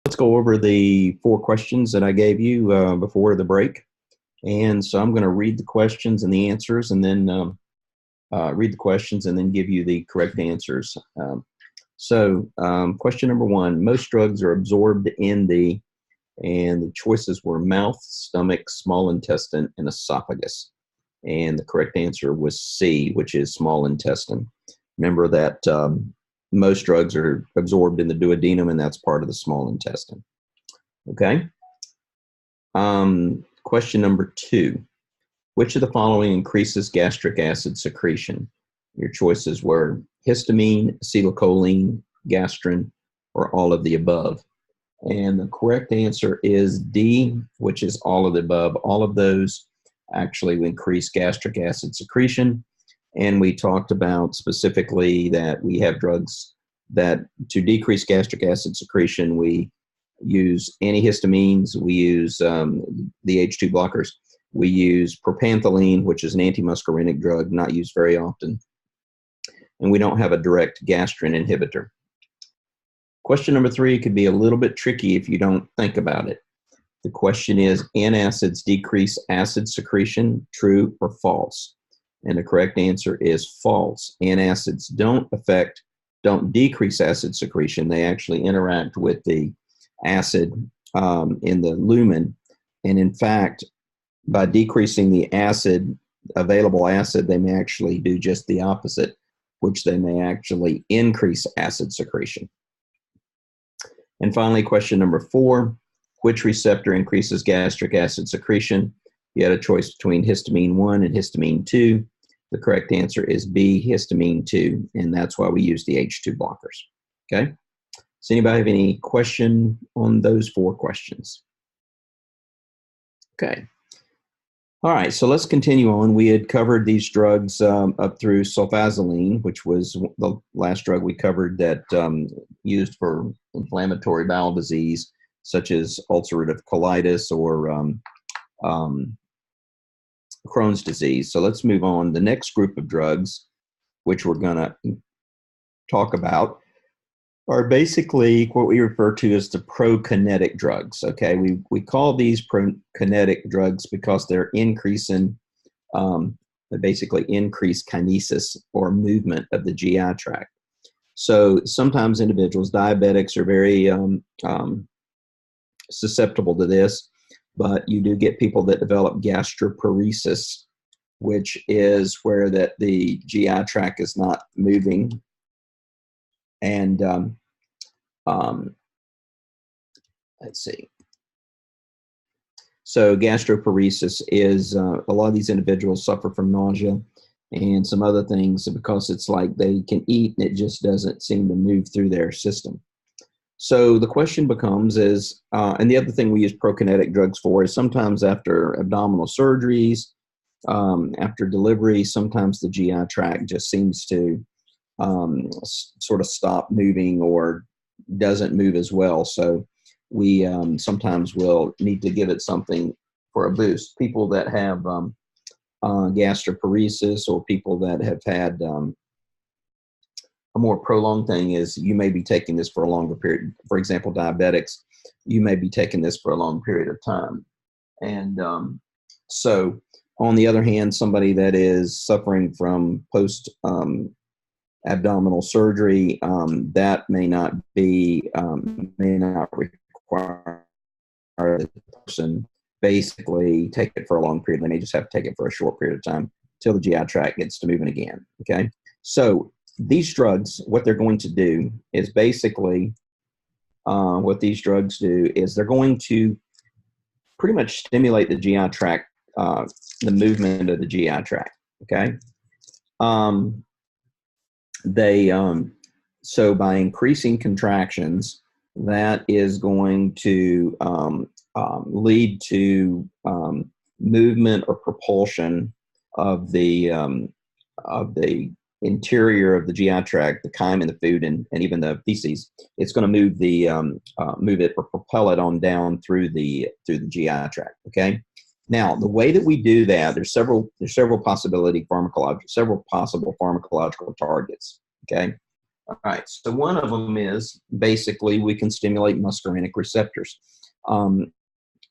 Let's go over the 4 questions that I gave you before the break. And so I'm going to read the questions and the answers, and then read the questions and then give you the correct answers. Question number 1, most drugs are absorbed in and the choices were mouth, stomach, small intestine, and esophagus. And the correct answer was C, which is small intestine. Remember that most drugs are absorbed in the duodenum, and that's part of the small intestine. Okay. Question number 2. Which of the following increases gastric acid secretion? Your choices were histamine, acetylcholine, gastrin, or all of the above. And the correct answer is D, which is all of the above. All of those actually increase gastric acid secretion. And we talked about specifically that we have drugs that to decrease gastric acid secretion, we use antihistamines, we use the H2 blockers, we use propanthyline, which is an antimuscarinic drug, not used very often, and we don't have a direct gastrin inhibitor. Question number 3 could be a little bit tricky if you don't think about it. The question is, antacids decrease acid secretion, true or false? And the correct answer is false. Antacids don't decrease acid secretion. They actually interact with the acid in the lumen. And in fact, by decreasing the available acid, they may actually do just the opposite, which they may actually increase acid secretion. And finally, question number 4, which receptor increases gastric acid secretion? You had a choice between histamine 1 and histamine 2. The correct answer is B, histamine 2, and that's why we use the H2 blockers. Okay? Does anybody have any question on those 4 questions? Okay. All right, so let's continue on. We had covered these drugs up through sulfasaline, which was the last drug we covered that used for inflammatory bowel disease, such as ulcerative colitis or Crohn's disease. So let's move on. The next group of drugs, which we're going to talk about, are basically what we refer to as the prokinetic drugs. Okay, we call these prokinetic drugs because they're increasing, they basically increase kinesis or movement of the GI tract. So sometimes individuals, diabetics, are very susceptible to this, but you do get people that develop gastroparesis, which is where that the GI tract is not moving. And let's see. So gastroparesis is a lot of these individuals suffer from nausea and some other things because it's like they can eat and it just doesn't seem to move through their system. So the question becomes is, and the other thing we use prokinetic drugs for is sometimes after abdominal surgeries, after delivery, sometimes the GI tract just seems to sort of stop moving or doesn't move as well. So we sometimes will need to give it something for a boost. People that have gastroparesis or people that have had a more prolonged thing is you may be taking this for a longer period. For example, diabetics, you may be taking this for a long period of time. And so on the other hand, somebody that is suffering from post abdominal surgery, that may not require the person basically take it for a long period. They may just have to take it for a short period of time till the GI tract gets to moving again. Okay, so these drugs, what they're going to do is basically what these drugs do is they're going to pretty much stimulate the GI tract, the movement of the GI tract. Okay. So by increasing contractions, that is going to lead to movement or propulsion of the interior of the GI tract, the chyme in the food, and even the feces. It's going to move it or propel it on down through the GI tract. Okay. Now, the way that we do that, there's several possible pharmacological targets. Okay. All right, so one of them is basically we can stimulate muscarinic receptors.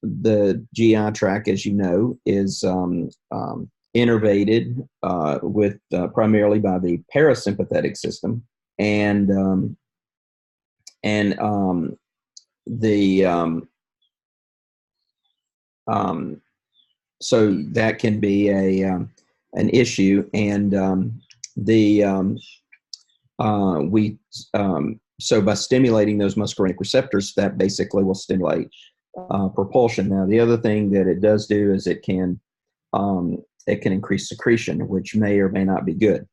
The GI tract, as you know, is innervated with primarily by the parasympathetic system, and the so that can be an issue, and so by stimulating those muscarinic receptors, that basically will stimulate propulsion. Now, the other thing that it does do is it can increase secretion, which may or may not be good.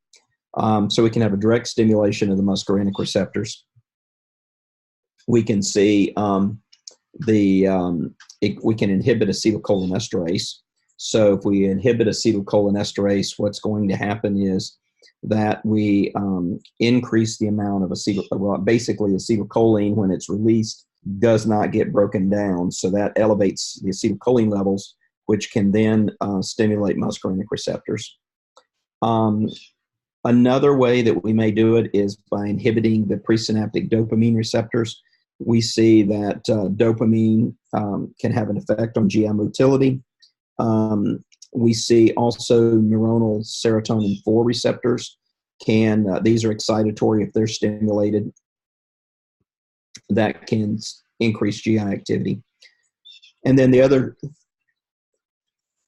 So we can have a direct stimulation of the muscarinic receptors. We can see we can inhibit acetylcholinesterase. So if we inhibit acetylcholinesterase, what's going to happen is that we increase the amount of basically acetylcholine, when it's released, does not get broken down. So that elevates the acetylcholine levels, which can then stimulate muscarinic receptors. Another way that we may do it is by inhibiting the presynaptic dopamine receptors. We see that dopamine can have an effect on GI motility. We see also neuronal serotonin 4 receptors these are excitatory if they're stimulated. That can increase GI activity. And then the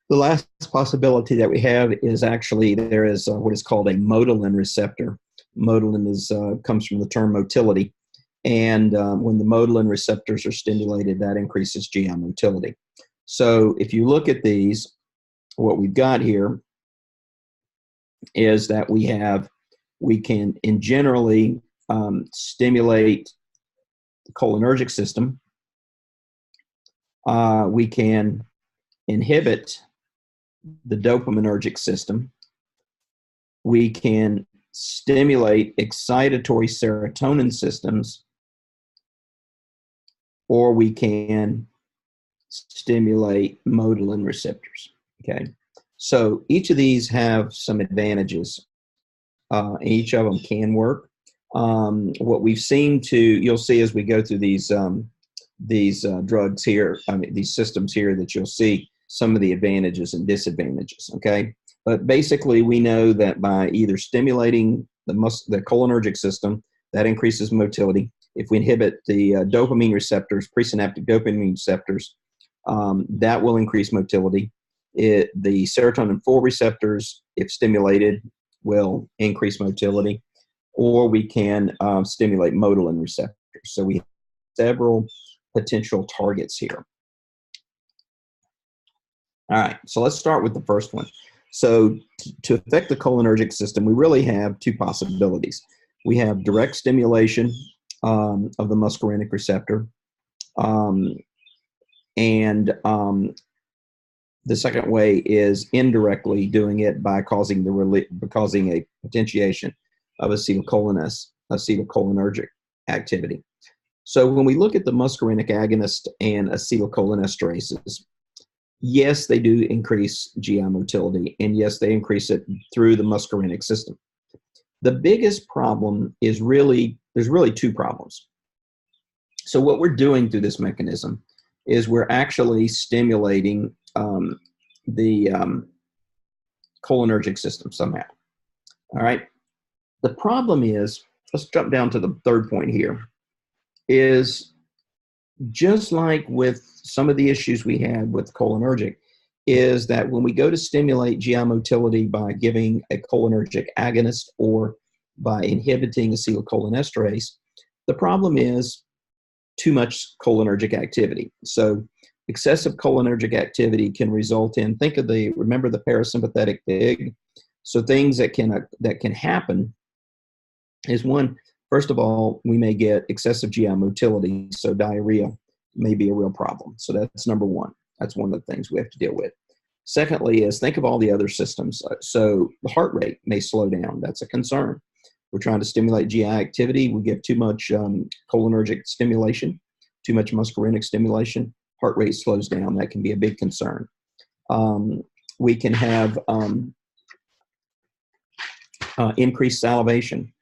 last possibility that we have is actually there is what is called a motilin receptor. Motilin comes from the term motility. And when the motilin receptors are stimulated, that increases GI motility. So if you look at these, what we've got here is that we can generally stimulate the cholinergic system. We can inhibit the dopaminergic system. We can stimulate excitatory serotonin systems, or we can stimulate motilin receptors. Okay, so each of these have some advantages. Each of them can work. What we've seen you'll see as we go through these drugs here, these systems here, that you'll see some of the advantages and disadvantages. Okay, but basically we know that by either stimulating the cholinergic system, that increases motility. If we inhibit the dopamine receptors, presynaptic dopamine receptors, that will increase motility. The serotonin 4 receptors, if stimulated, will increase motility, or we can stimulate motilin receptors. So we have several potential targets here. All right, so let's start with the first one. So to affect the cholinergic system, we really have two possibilities. We have direct stimulation of the muscarinic receptor, and the second way is indirectly doing it by causing a potentiation of acetylcholinergic activity. So when we look at the muscarinic agonist and acetylcholinesterases, yes, they do increase GI motility, and yes, they increase it through the muscarinic system. The biggest problem is there's really two problems. So what we're doing through this mechanism is we're actually stimulating the cholinergic system somehow. All right. The problem is, let's jump down to the third point here, is just like with some of the issues we had with cholinergic, is that when we go to stimulate GI motility by giving a cholinergic agonist or by inhibiting acetylcholinesterase, the problem is too much cholinergic activity. So excessive cholinergic activity can result in, remember the parasympathetic pig? So things that can happen is, one, first of all, we may get excessive GI motility, so diarrhea may be a real problem. So that's number one. That's one of the things we have to deal with. Secondly is, think of all the other systems. So the heart rate may slow down. That's a concern. We're trying to stimulate GI activity. We give too much cholinergic stimulation, too much muscarinic stimulation. Heart rate slows down. That can be a big concern. We can have increased salivation.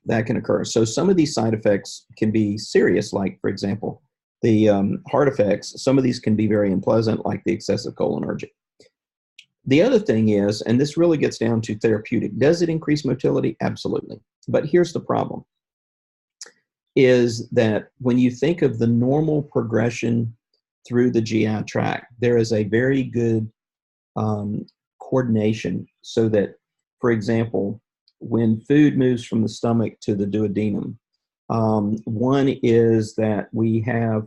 that can occur. So some of these side effects can be serious, like, for example, the heart effects. Some of these can be very unpleasant, like the excessive cholinergic. The other thing is, and this really gets down to therapeutic, does it increase motility? Absolutely. But here's the problem, is that when you think of the normal progression through the GI tract, there is a very good coordination, so that, for example, when food moves from the stomach to the duodenum, one is that we have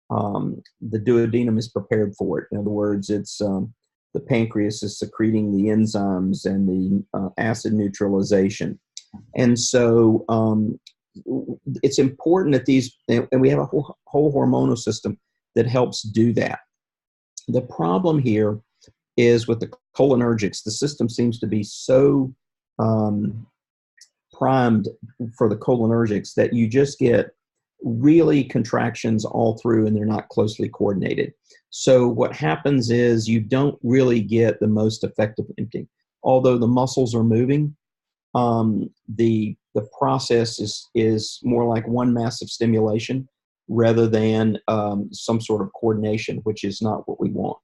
the duodenum is prepared for it. In other words, it's the pancreas is secreting the enzymes and the acid neutralization. And so it's important that these, and we have a whole hormonal system that helps do that. The problem here is with the cholinergics, the system seems to be so primed for the cholinergics that you just get really contractions all through, and they're not closely coordinated. So what happens is you don't really get the most effective emptying. Although the muscles are moving, the process is more like one massive stimulation rather than some sort of coordination, which is not what we want.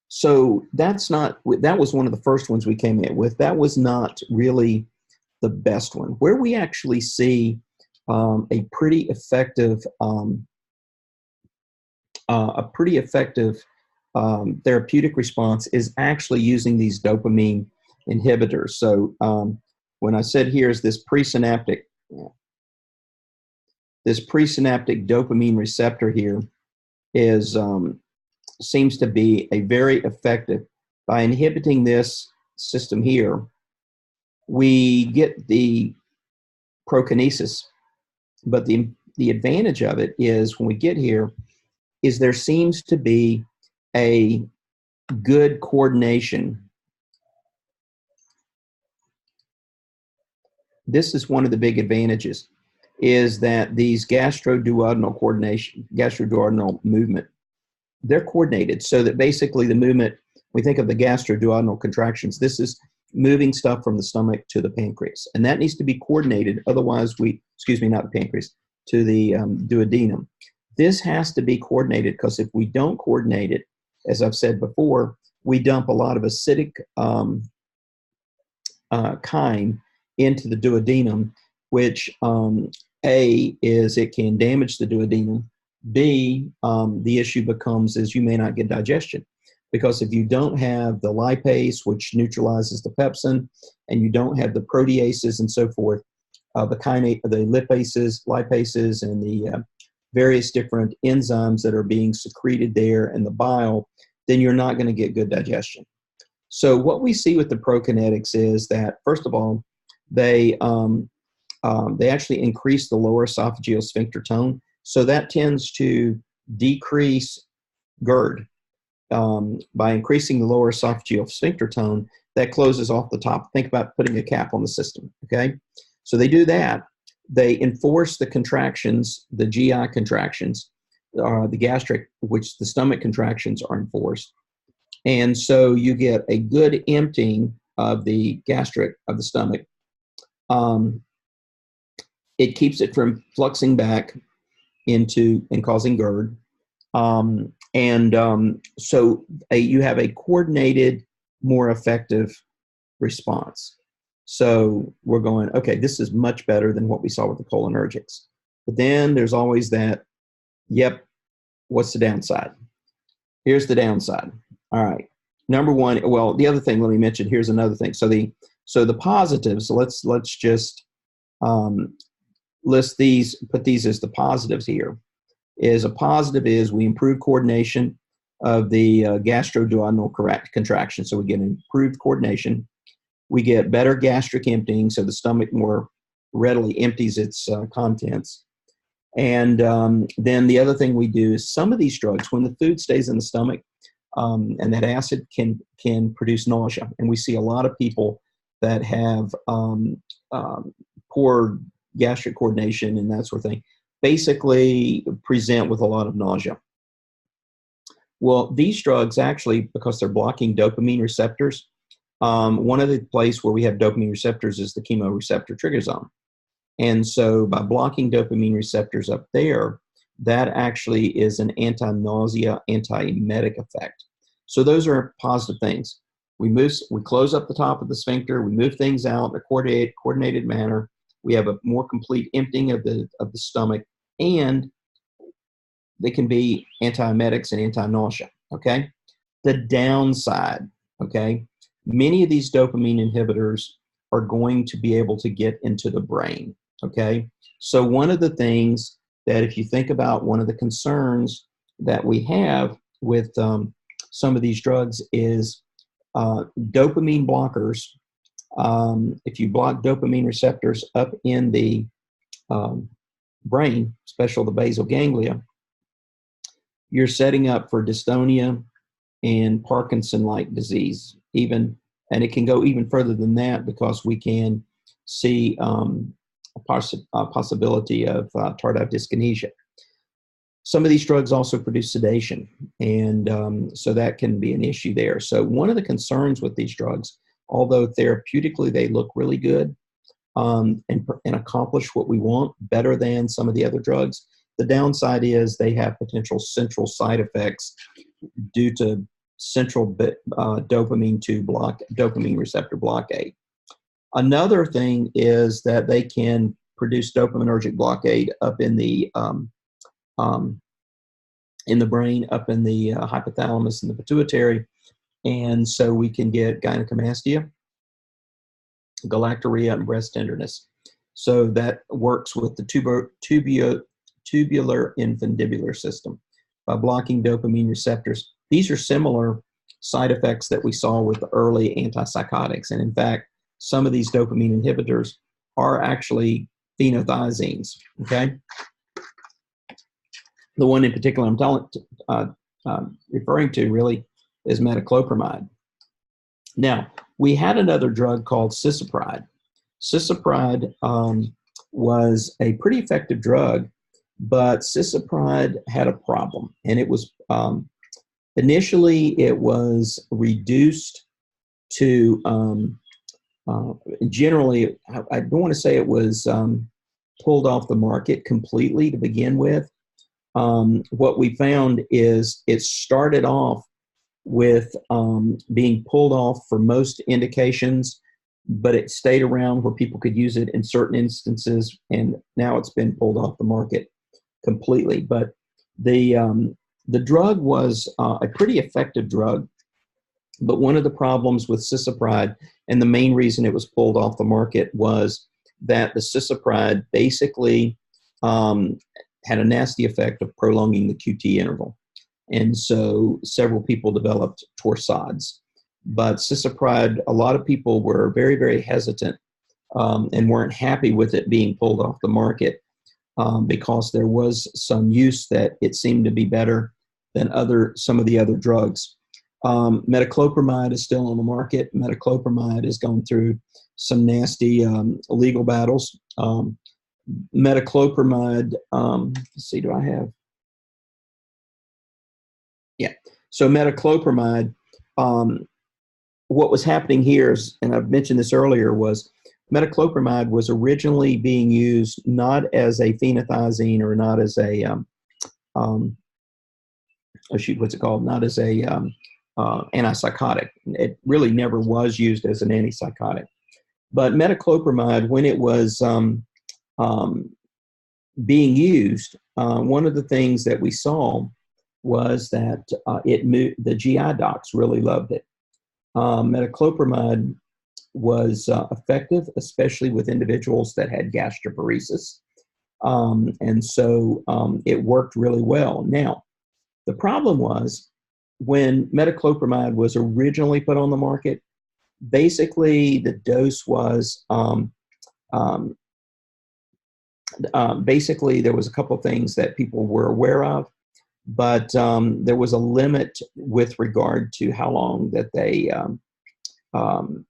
So that was one of the first ones we came in with. That was not really the best one. Where we actually see a pretty effective therapeutic response is actually using these dopamine inhibitors. So when I said here is this presynaptic dopamine receptor here is seems to be a very effective. By inhibiting this system here, we get the prokinesis. But the advantage of it is when we get here is there seems to be a good coordination. This is one of the big advantages, is that these gastroduodenal movement, they're coordinated so that basically the movement, we think of the gastroduodenal contractions, this is moving stuff from the stomach to the pancreas. And that needs to be coordinated. Otherwise not the pancreas, to the duodenum. This has to be coordinated because if we don't coordinate it, as I've said before, we dump a lot of acidic chyme into the duodenum, which A, is it can damage the duodenum. B, the issue becomes is you may not get digestion, because if you don't have the lipase, which neutralizes the pepsin, and you don't have the proteases and so forth, the lipases, and the various different enzymes that are being secreted there in the bile, then you're not going to get good digestion. So what we see with the prokinetics is that, first of all, they actually increase the lower esophageal sphincter tone. So that tends to decrease GERD. By increasing the lower esophageal sphincter tone, that closes off the top. Think about putting a cap on the system, okay? So they do that. They enforce the contractions, the GI contractions, the gastric, which the stomach contractions are enforced. And so you get a good emptying of the gastric, of the stomach. It keeps it from fluxing back into and causing GERD. So you have a coordinated, more effective response. So we're going, okay, this is much better than what we saw with the cholinergics. But then there's always that, yep, what's the downside? Here's the downside. All right. Number one, well, the other thing, let me mention, here's another thing. So the positives, let's just list these, put these as the positives here. A positive is we improve coordination of the gastroduodenal contraction. So we get improved coordination. We get better gastric emptying, so the stomach more readily empties its contents. And then the other thing we do is some of these drugs, when the food stays in the stomach, and that acid can produce nausea. And we see a lot of people that have poor gastric coordination and that sort of thing, basically present with a lot of nausea. Well, these drugs actually, because they're blocking dopamine receptors, One of the places where we have dopamine receptors is the chemoreceptor trigger zone. And so by blocking dopamine receptors up there, that actually is an anti-nausea, anti-emetic effect. So those are positive things. We close up the top of the sphincter, we move things out in a coordinated manner. We have a more complete emptying of the stomach, and they can be antiemetics and anti-nausea, okay? The downside, okay? Many of these dopamine inhibitors are going to be able to get into the brain, okay? So one of the things that, if you think about one of the concerns that we have with some of these drugs is dopamine blockers. If you block dopamine receptors up in the brain, especially the basal ganglia, you're setting up for dystonia and Parkinson-like disease, even, and it can go even further than that because we can see a possibility of tardive dyskinesia. Some of these drugs also produce sedation, and so that can be an issue there. So one of the concerns with these drugs, although therapeutically they look really good and accomplish what we want better than some of the other drugs, the downside is they have potential central side effects due to central dopamine receptor blockade. Another thing is that they can produce dopaminergic blockade up in the brain, up in the hypothalamus and the pituitary, and so we can get gynecomastia, galactorrhea, and breast tenderness. So that works with the tubular infundibular system by blocking dopamine receptors. These are similar side effects that we saw with the early antipsychotics, and in fact, some of these dopamine inhibitors are actually phenothiazines, okay? The one in particular I'm referring to really is metoclopramide. Now, we had another drug called cisapride. Cisapride was a pretty effective drug, but cisapride had a problem, and it was initially it was reduced to generally, I don't want to say it was pulled off the market completely to begin with. What we found is it started off with being pulled off for most indications, but it stayed around where people could use it in certain instances, and now it's been pulled off the market completely. But the drug was a pretty effective drug, but one of the problems with cisapride, and the main reason it was pulled off the market, was that the cisapride basically had a nasty effect of prolonging the QT interval. And so several people developed torsades. But cisapride, a lot of people were very, very hesitant and weren't happy with it being pulled off the market because there was some use that it seemed to be better than some of the other drugs. Metoclopramide is still on the market. Metoclopramide is going through some nasty legal battles. Metoclopramide, let's see, do I have? Yeah. So metoclopramide, what was happening here is, and I've mentioned this earlier, was metoclopramide was originally being used not as a phenothiazine or not as a, what's it called? Not as a antipsychotic. It really never was used as an antipsychotic. But metoclopramide, when it was being used, one of the things that we saw was that the GI docs really loved it. Metoclopramide was effective, especially with individuals that had gastroparesis. And so it worked really well. Now, the problem was when metoclopramide was originally put on the market, basically the dose was, basically there was a couple of things that people were aware of, but there was a limit with regard to how long that they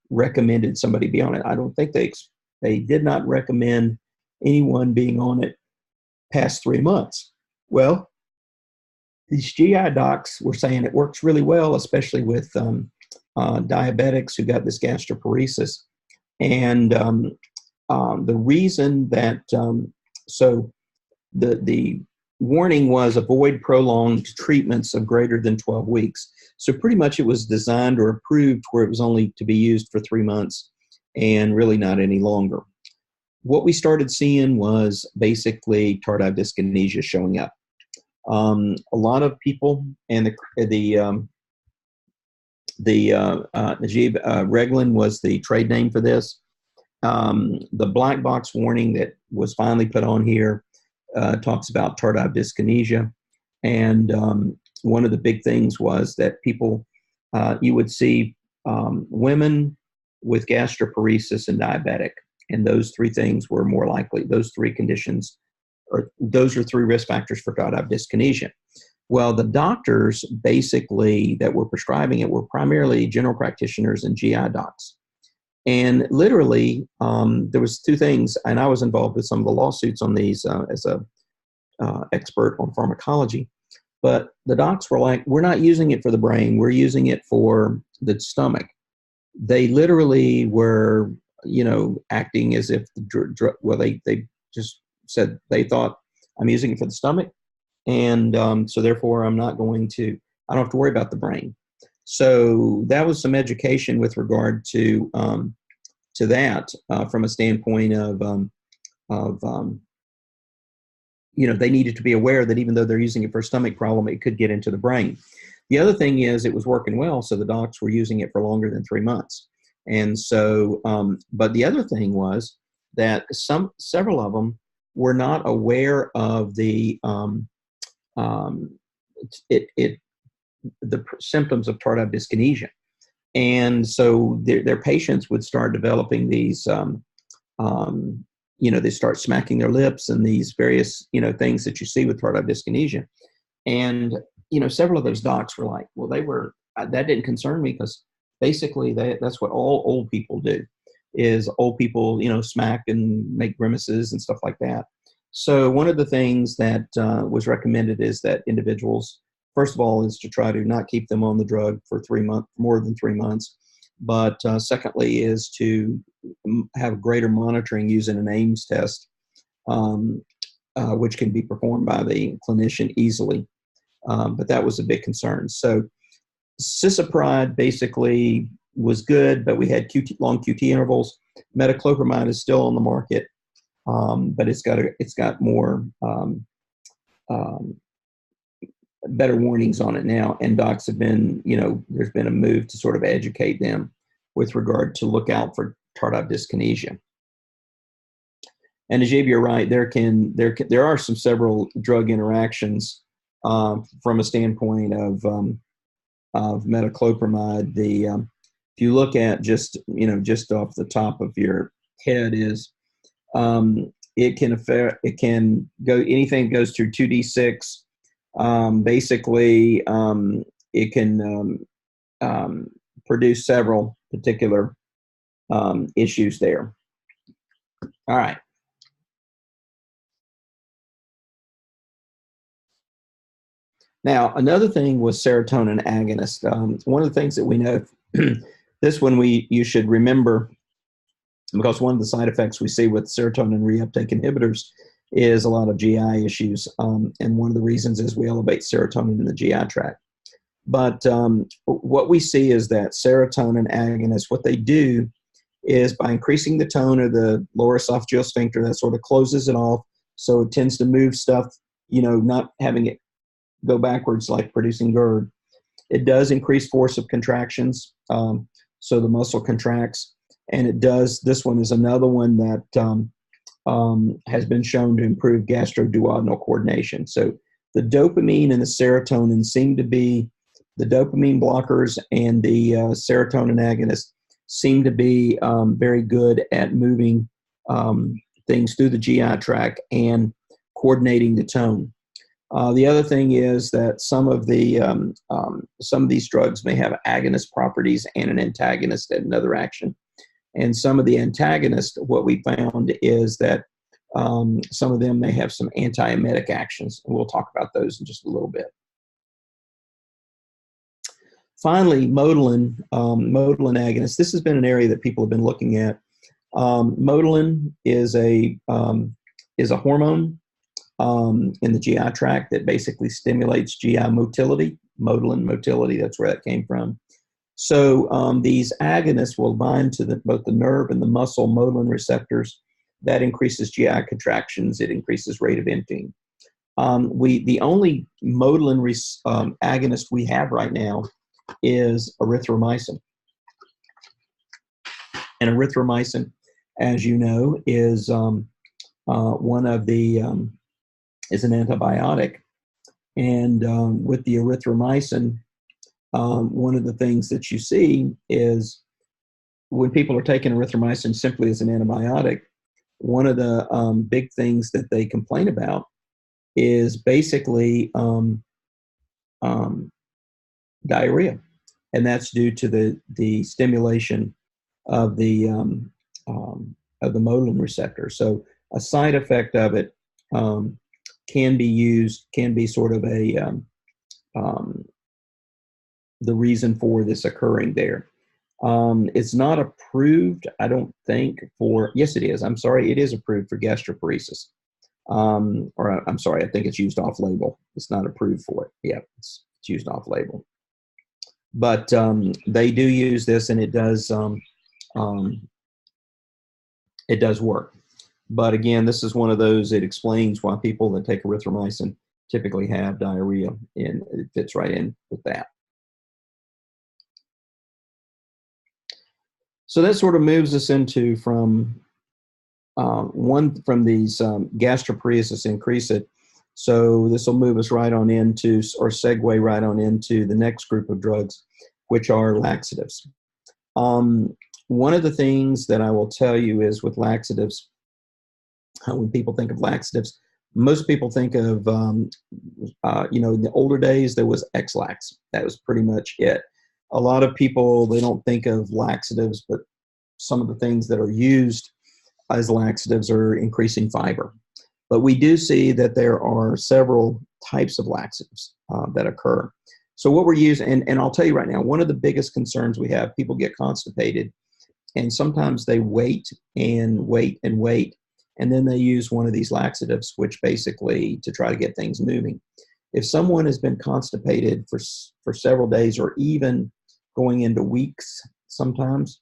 recommended somebody be on it. I don't think they did not recommend anyone being on it past 3 months. Well, these GI docs were saying it works really well, especially with diabetics who got this gastroparesis. And the reason that, so the warning was avoid prolonged treatments of greater than 12 weeks. So pretty much it was designed or approved where it was only to be used for 3 months and really not any longer. What we started seeing was basically tardive dyskinesia showing up. A lot of people, and Najib Reglan was the trade name for this. The black box warning that was finally put on here talks about tardive dyskinesia. And one of the big things was that people, you would see women with gastroparesis and diabetic. And those three things were more likely. Those three conditions, or those are three risk factors for tardive dyskinesia. Well, the doctors basically that were prescribing it were primarily general practitioners and GI docs. And literally, there was two things, and I was involved with some of the lawsuits on these as a expert on pharmacology. But the docs were like, we're not using it for the brain, we're using it for the stomach. They literally were, acting as if they just said they thought, I'm using it for the stomach, and so therefore I don't have to worry about the brain. So that was some education with regard to that from a standpoint of they needed to be aware that even though they're using it for a stomach problem, it could get into the brain. The other thing is it was working well, so the docs were using it for longer than 3 months. And so, but the other thing was that several of them were not aware of the symptoms of tardive dyskinesia. And so their patients would start developing these, they start smacking their lips and these various, things that you see with tardive dyskinesia. And, several of those docs were like, well, that didn't concern me because basically that's what all old people do is old people, smack and make grimaces and stuff like that. So one of the things that was recommended is that individuals, first of all, is to try to not keep them on the drug for more than 3 months. But secondly is to have greater monitoring using an Ames test, which can be performed by the clinician easily. But that was a big concern. So cisapride basically was good, but we had long QT intervals. Metoclopramide is still on the market, but it's got more better warnings on it now, and docs have been, there's been a move to sort of educate them with regard to look out for tardive dyskinesia. And Najib, you're right. There are several drug interactions from a standpoint of metoclopramide. If you look at just off the top of your head is it can go anything that goes through 2D6. Basically, it can produce several particular issues there. All right. Now, another thing was serotonin agonist. One of the things that we know, this one you should remember, because one of the side effects we see with serotonin reuptake inhibitors is a lot of GI issues. And one of the reasons is we elevate serotonin in the GI tract. But what we see is that serotonin agonists, what they do is by increasing the tone of the lower esophageal sphincter, that sort of closes it off. So it tends to move stuff, not having it go backwards like producing GERD. It does increase force of contractions. So the muscle contracts. And this one is another one that has been shown to improve gastroduodenal coordination. So the dopamine and the serotonin seem to be, the dopamine blockers and the serotonin agonists seem to be very good at moving things through the GI tract and coordinating the tone. The other thing is that some of these drugs may have agonist properties and an antagonist at another action. And some of the antagonists, what we found is that some of them may have some antiemetic actions, and we'll talk about those in just a little bit. Finally, Motilin agonist. This has been an area that people have been looking at. Motilin is a hormone in the GI tract that basically stimulates GI motility. Motilin motility, that's where that came from. So these agonists will bind to both the nerve and the muscle motilin receptors. That increases GI contractions. It increases rate of emptying. The only motilin agonist we have right now is erythromycin. And erythromycin, as you know, is one of the is an antibiotic. And with the erythromycin, one of the things that you see is when people are taking erythromycin simply as an antibiotic, one of the big things that they complain about is basically diarrhea, and that's due to the stimulation of the motilin receptor. So a side effect of it can be sort of the reason for this occurring there. It's not approved, I don't think, yes, it is. I'm sorry, it is approved for gastroparesis. Or I'm sorry, I think it's used off label. It's not approved for it. Yeah, it's used off label. But they do use this, and it does work. But again, this is one of those, it explains why people that take erythromycin typically have diarrhea, and it fits right in with that. So that sort of moves us into from these gastroparesis increase. So this will move us right on into, or segue right on into, the next group of drugs, which are laxatives. One of the things that I will tell you is with laxatives, when people think of laxatives, most people think of, in the older days, there was X-Lax. That was pretty much it. A lot of people, they don't think of laxatives, but some of the things that are used as laxatives are increasing fiber. But we do see that there are several types of laxatives that occur. So what we're using, and I'll tell you right now, one of the biggest concerns we have, people get constipated, and sometimes they wait and wait and wait, and then they use one of these laxatives, which basically to try to get things moving. If someone has been constipated for several days, or even going into weeks sometimes,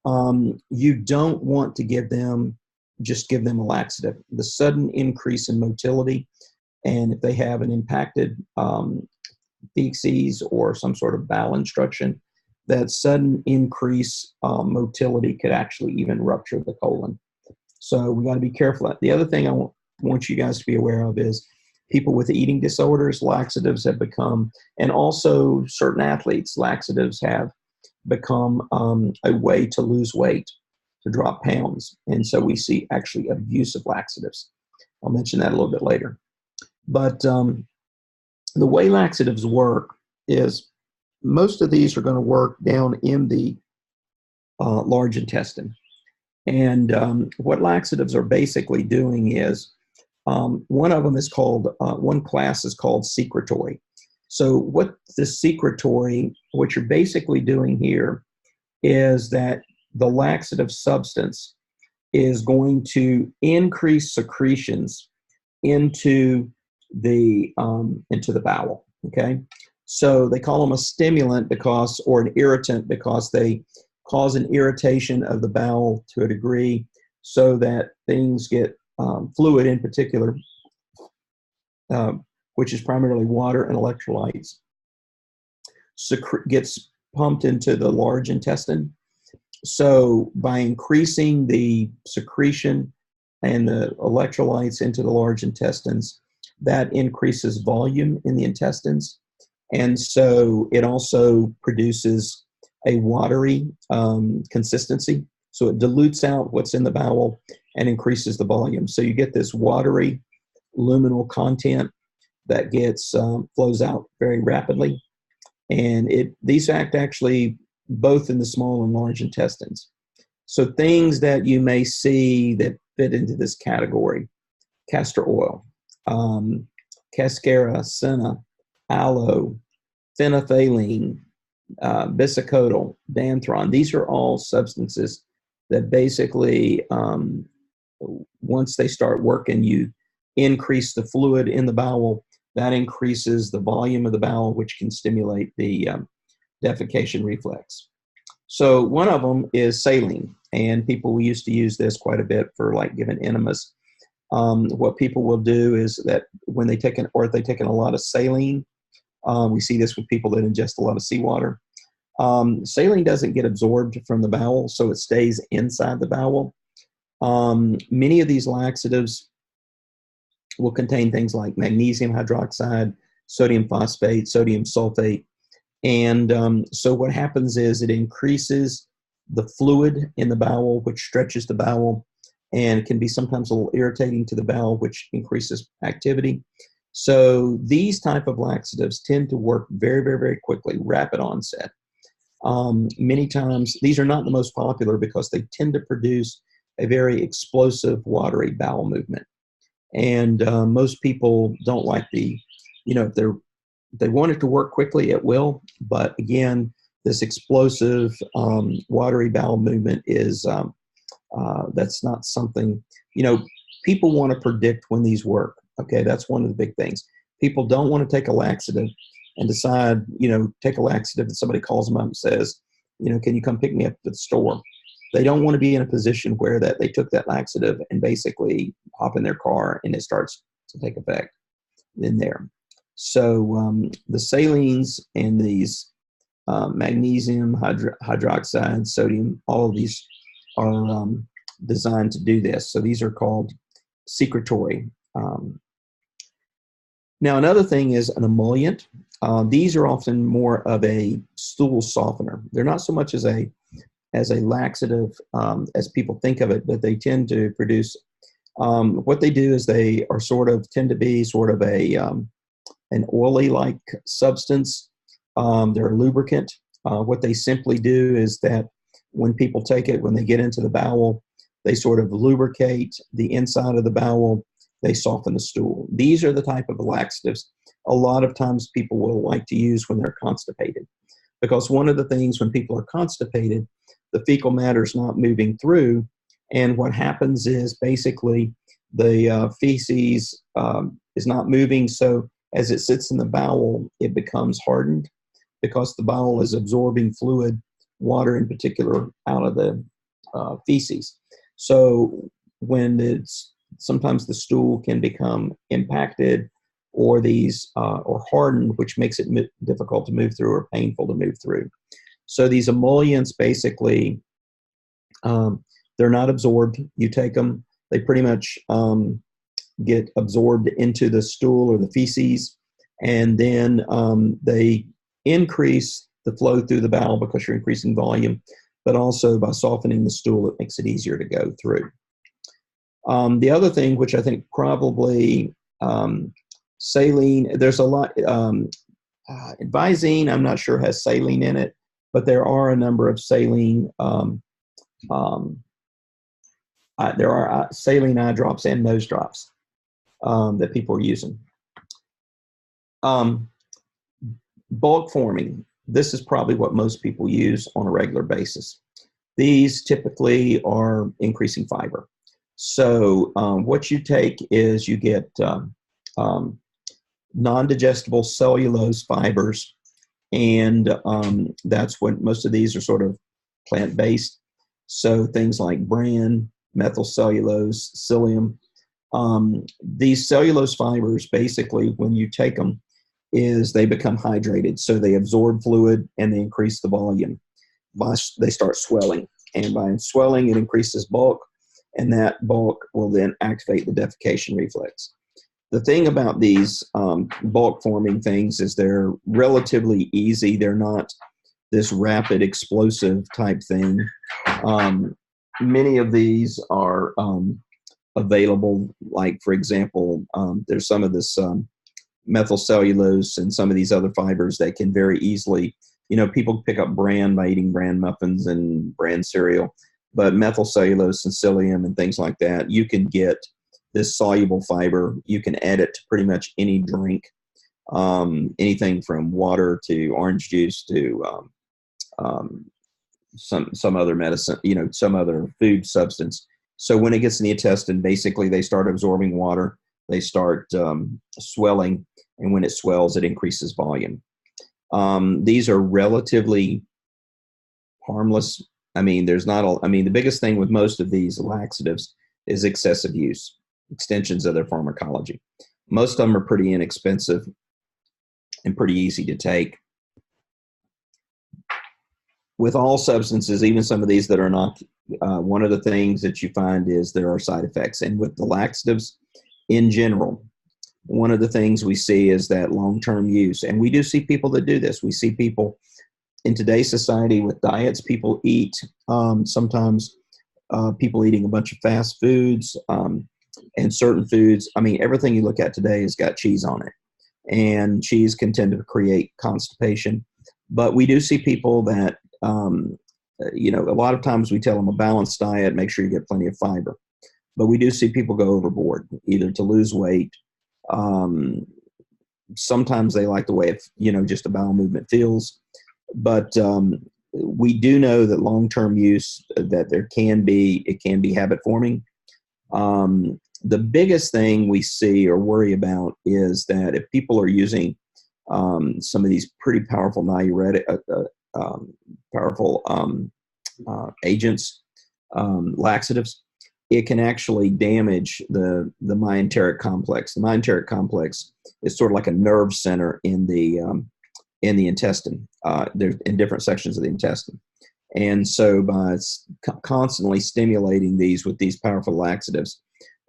you don't want to just give them a laxative. The sudden increase in motility, and if they have an impacted feces or some sort of bowel obstruction, that sudden increase motility could actually even rupture the colon. So we got to be careful. The other thing I want you guys to be aware of is people with eating disorders, laxatives have become, and also certain athletes, laxatives have become a way to lose weight, to drop pounds. And so we see actually abuse of laxatives. I'll mention that a little bit later. But the way laxatives work is most of these are going to work down in the large intestine. And what laxatives are basically doing is, one of them is called, one class is called secretory. So what you're basically doing here is that the laxative substance is going to increase secretions into the bowel, okay? So they call them a stimulant or an irritant because they cause an irritation of the bowel to a degree so that things get fluid in particular, which is primarily water and electrolytes, gets pumped into the large intestine. So by increasing the secretion and the electrolytes into the large intestines, that increases volume in the intestines. And so it also produces a watery consistency. So it dilutes out what's in the bowel and increases the volume. So you get this watery luminal content that flows out very rapidly. And these act actually both in the small and large intestines. So things that you may see that fit into this category: castor oil, cascara, senna, aloe, phenolphthalein, bisacodyl, danthron. These are all substances that basically, once they start working, you increase the fluid in the bowel. That increases the volume of the bowel, which can stimulate the defecation reflex. So one of them is saline, and people used to use this quite a bit for like giving enemas. What people will do is that when they take if they take in a lot of saline, we see this with people that ingest a lot of seawater. Saline doesn't get absorbed from the bowel, so it stays inside the bowel. Many of these laxatives will contain things like magnesium hydroxide, sodium phosphate, sodium sulfate. And so what happens is it increases the fluid in the bowel, which stretches the bowel and can be sometimes a little irritating to the bowel, which increases activity. So these type of laxatives tend to work very, very, very quickly, rapid onset. Many times, these are not the most popular because they tend to produce a very explosive, watery bowel movement. And most people don't like if they want it to work quickly, it will. But again, this explosive, watery bowel movement is, that's not something, people want to predict when these work. Okay, that's one of the big things. People don't want to take a laxative and decide, take a laxative and somebody calls them up and says, can you come pick me up at the store? They don't want to be in a position where that they took that laxative and basically hop in their car and it starts to take effect in there. So the salines and these magnesium, hydroxide, sodium, all of these are designed to do this. So these are called secretory. Now, another thing is an emollient. These are often more of a stool softener. They're not so much as a laxative as people think of it, but they tend to produce. What they do is they are tend to be sort of an oily-like substance. They're a lubricant. What they simply do is that when people take it, when they get into the bowel, they sort of lubricate the inside of the bowel. They soften the stool. These are the type of laxatives a lot of times people will like to use when they're constipated. Because one of the things when people are constipated, the fecal matter is not moving through. And what happens is basically the feces is not moving. So as it sits in the bowel, it becomes hardened because the bowel is absorbing fluid, water in particular, out of the feces. So when sometimes the stool can become impacted or or hardened, which makes it difficult to move through or painful to move through. So these emollients basically, they're not absorbed. You take them, they pretty much get absorbed into the stool or the feces, and then they increase the flow through the bowel because you're increasing volume, but also by softening the stool, it makes it easier to go through. The other thing, which I think probably saline, there's a lot, Visine, I'm not sure has saline in it, but there are a number of saline, there are saline eye drops and nose drops that people are using. Bulk forming, this is probably what most people use on a regular basis. These typically are increasing fiber. So what you take is you get non-digestible cellulose fibers, and that's what most of these are sort of plant-based. So things like bran, methylcellulose, psyllium. These cellulose fibers, basically, when you take them, they become hydrated. So they absorb fluid and they increase the volume. They start swelling. And by swelling, it increases bulk. And that bulk will then activate the defecation reflex. The thing about these bulk forming things is they're relatively easy. They're not this rapid explosive type thing. Many of these are available, like for example, there's some of this methylcellulose and some of these other fibers that can very easily, people pick up bran by eating bran muffins and bran cereal, but methylcellulose and psyllium and things like that, you can get this soluble fiber. You can add it to pretty much any drink, anything from water to orange juice to some other medicine, some other food substance. So when it gets in the intestine, basically they start absorbing water, they start swelling, and when it swells, it increases volume. These are relatively harmless. I mean, the biggest thing with most of these laxatives is excessive use, extensions of their pharmacology. Most of them are pretty inexpensive and pretty easy to take. With all substances, even some of these that are not, one of the things that you find is there are side effects. And with the laxatives in general, one of the things we see is that long-term use. And we do see people that do this. We see people in today's society with diets, people eat, sometimes people eating a bunch of fast foods and certain foods. I mean, everything you look at today has got cheese on it. And cheese can tend to create constipation. But we do see people that, a lot of times we tell them a balanced diet, make sure you get plenty of fiber. But we do see people go overboard, either to lose weight. Sometimes they like the way just a bowel movement feels. But we do know that long-term use, that it can be habit forming. The biggest thing we see or worry about is that if people are using some of these pretty powerful agents, laxatives, it can actually damage the myenteric complex. The myenteric complex is sort of like a nerve center in the intestine. They're in different sections of the intestine. And so by constantly stimulating these with these powerful laxatives,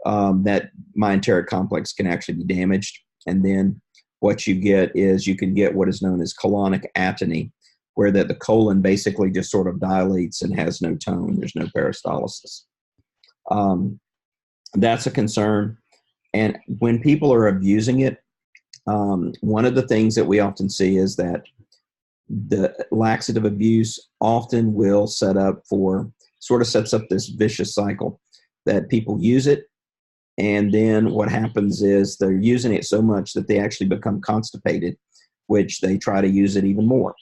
that myenteric complex can actually be damaged. And then what you get is you can get what is known as colonic atony, where the colon basically just sort of dilates and has no tone. There's no peristalsis. That's a concern. And when people are abusing it, one of the things that we often see is that the laxative abuse often will sets up this vicious cycle that people use it. And then what happens is they're using it so much that they actually become constipated, which they try to use it even more.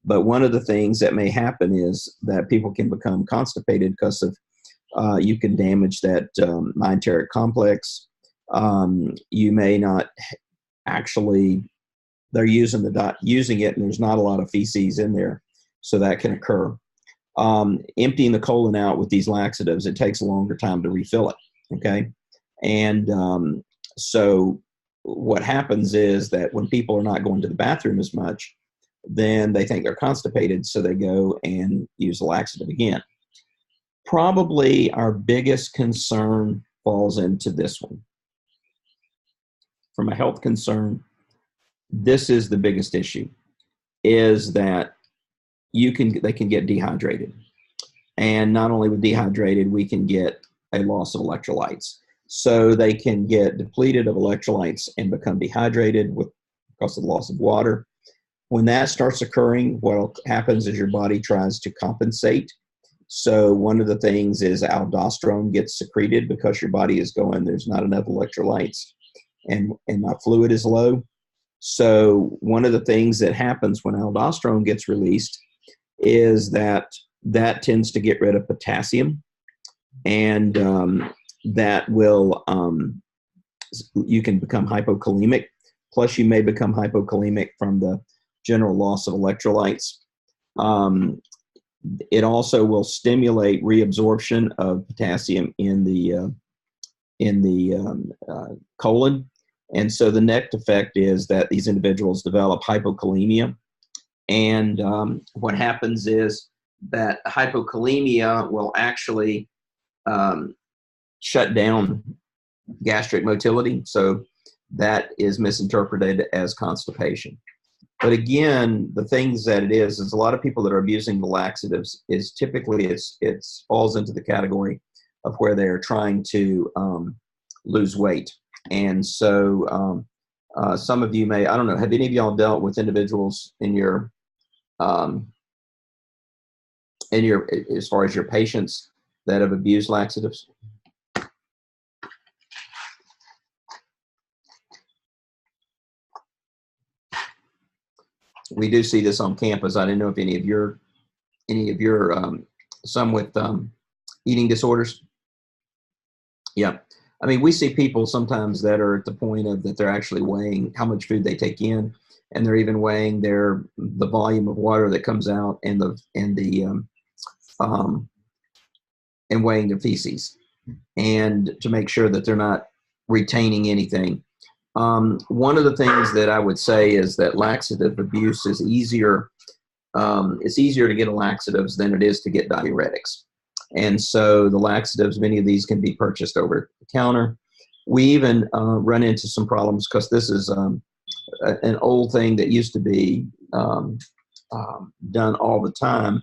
But one of the things that may happen is that people can become constipated because of you can damage that myenteric complex. You may not actually, they're using it and there's not a lot of feces in there, so that can occur. Emptying the colon out with these laxatives, it takes a longer time to refill it. Okay. And so what happens is that when people are not going to the bathroom as much, then they think they're constipated, so they go and use the laxative again. Probably our biggest concern falls into this one. From a health concern, this is the biggest issue, is that they can get dehydrated. And not only with dehydrated, we can get a loss of electrolytes. So they can get depleted of electrolytes and become dehydrated because of the loss of water. When that starts occurring, what happens is your body tries to compensate. So one of the things is aldosterone gets secreted because your body is going, there's not enough electrolytes and my fluid is low. So one of the things that happens when aldosterone gets released is that tends to get rid of potassium, and that will, you can become hypokalemic. Plus you may become hypokalemic from the general loss of electrolytes. It also will stimulate reabsorption of potassium in the colon. And so the net effect is that these individuals develop hypokalemia. And what happens is that hypokalemia will actually shut down gastric motility. So that is misinterpreted as constipation. But again, the things that it is a lot of people that are abusing the laxatives is typically it falls into the category of where they are trying to lose weight. And so some of you may, I don't know, have any of y'all dealt with individuals in your as far as your patients that have abused laxatives? We do see this on campus. I didn't know if any of your Any of your, some with eating disorders? Yeah. I mean, we see people sometimes that are at the point of that they're actually weighing how much food they take in, and they're even weighing the volume of water that comes out and um, and weighing their feces, and to make sure that they're not retaining anything. One of the things that I would say is that laxative abuse is easier. It's easier to get laxatives than it is to get diuretics. And so the laxatives, many of these can be purchased over the counter. We even run into some problems because this is an old thing that used to be done all the time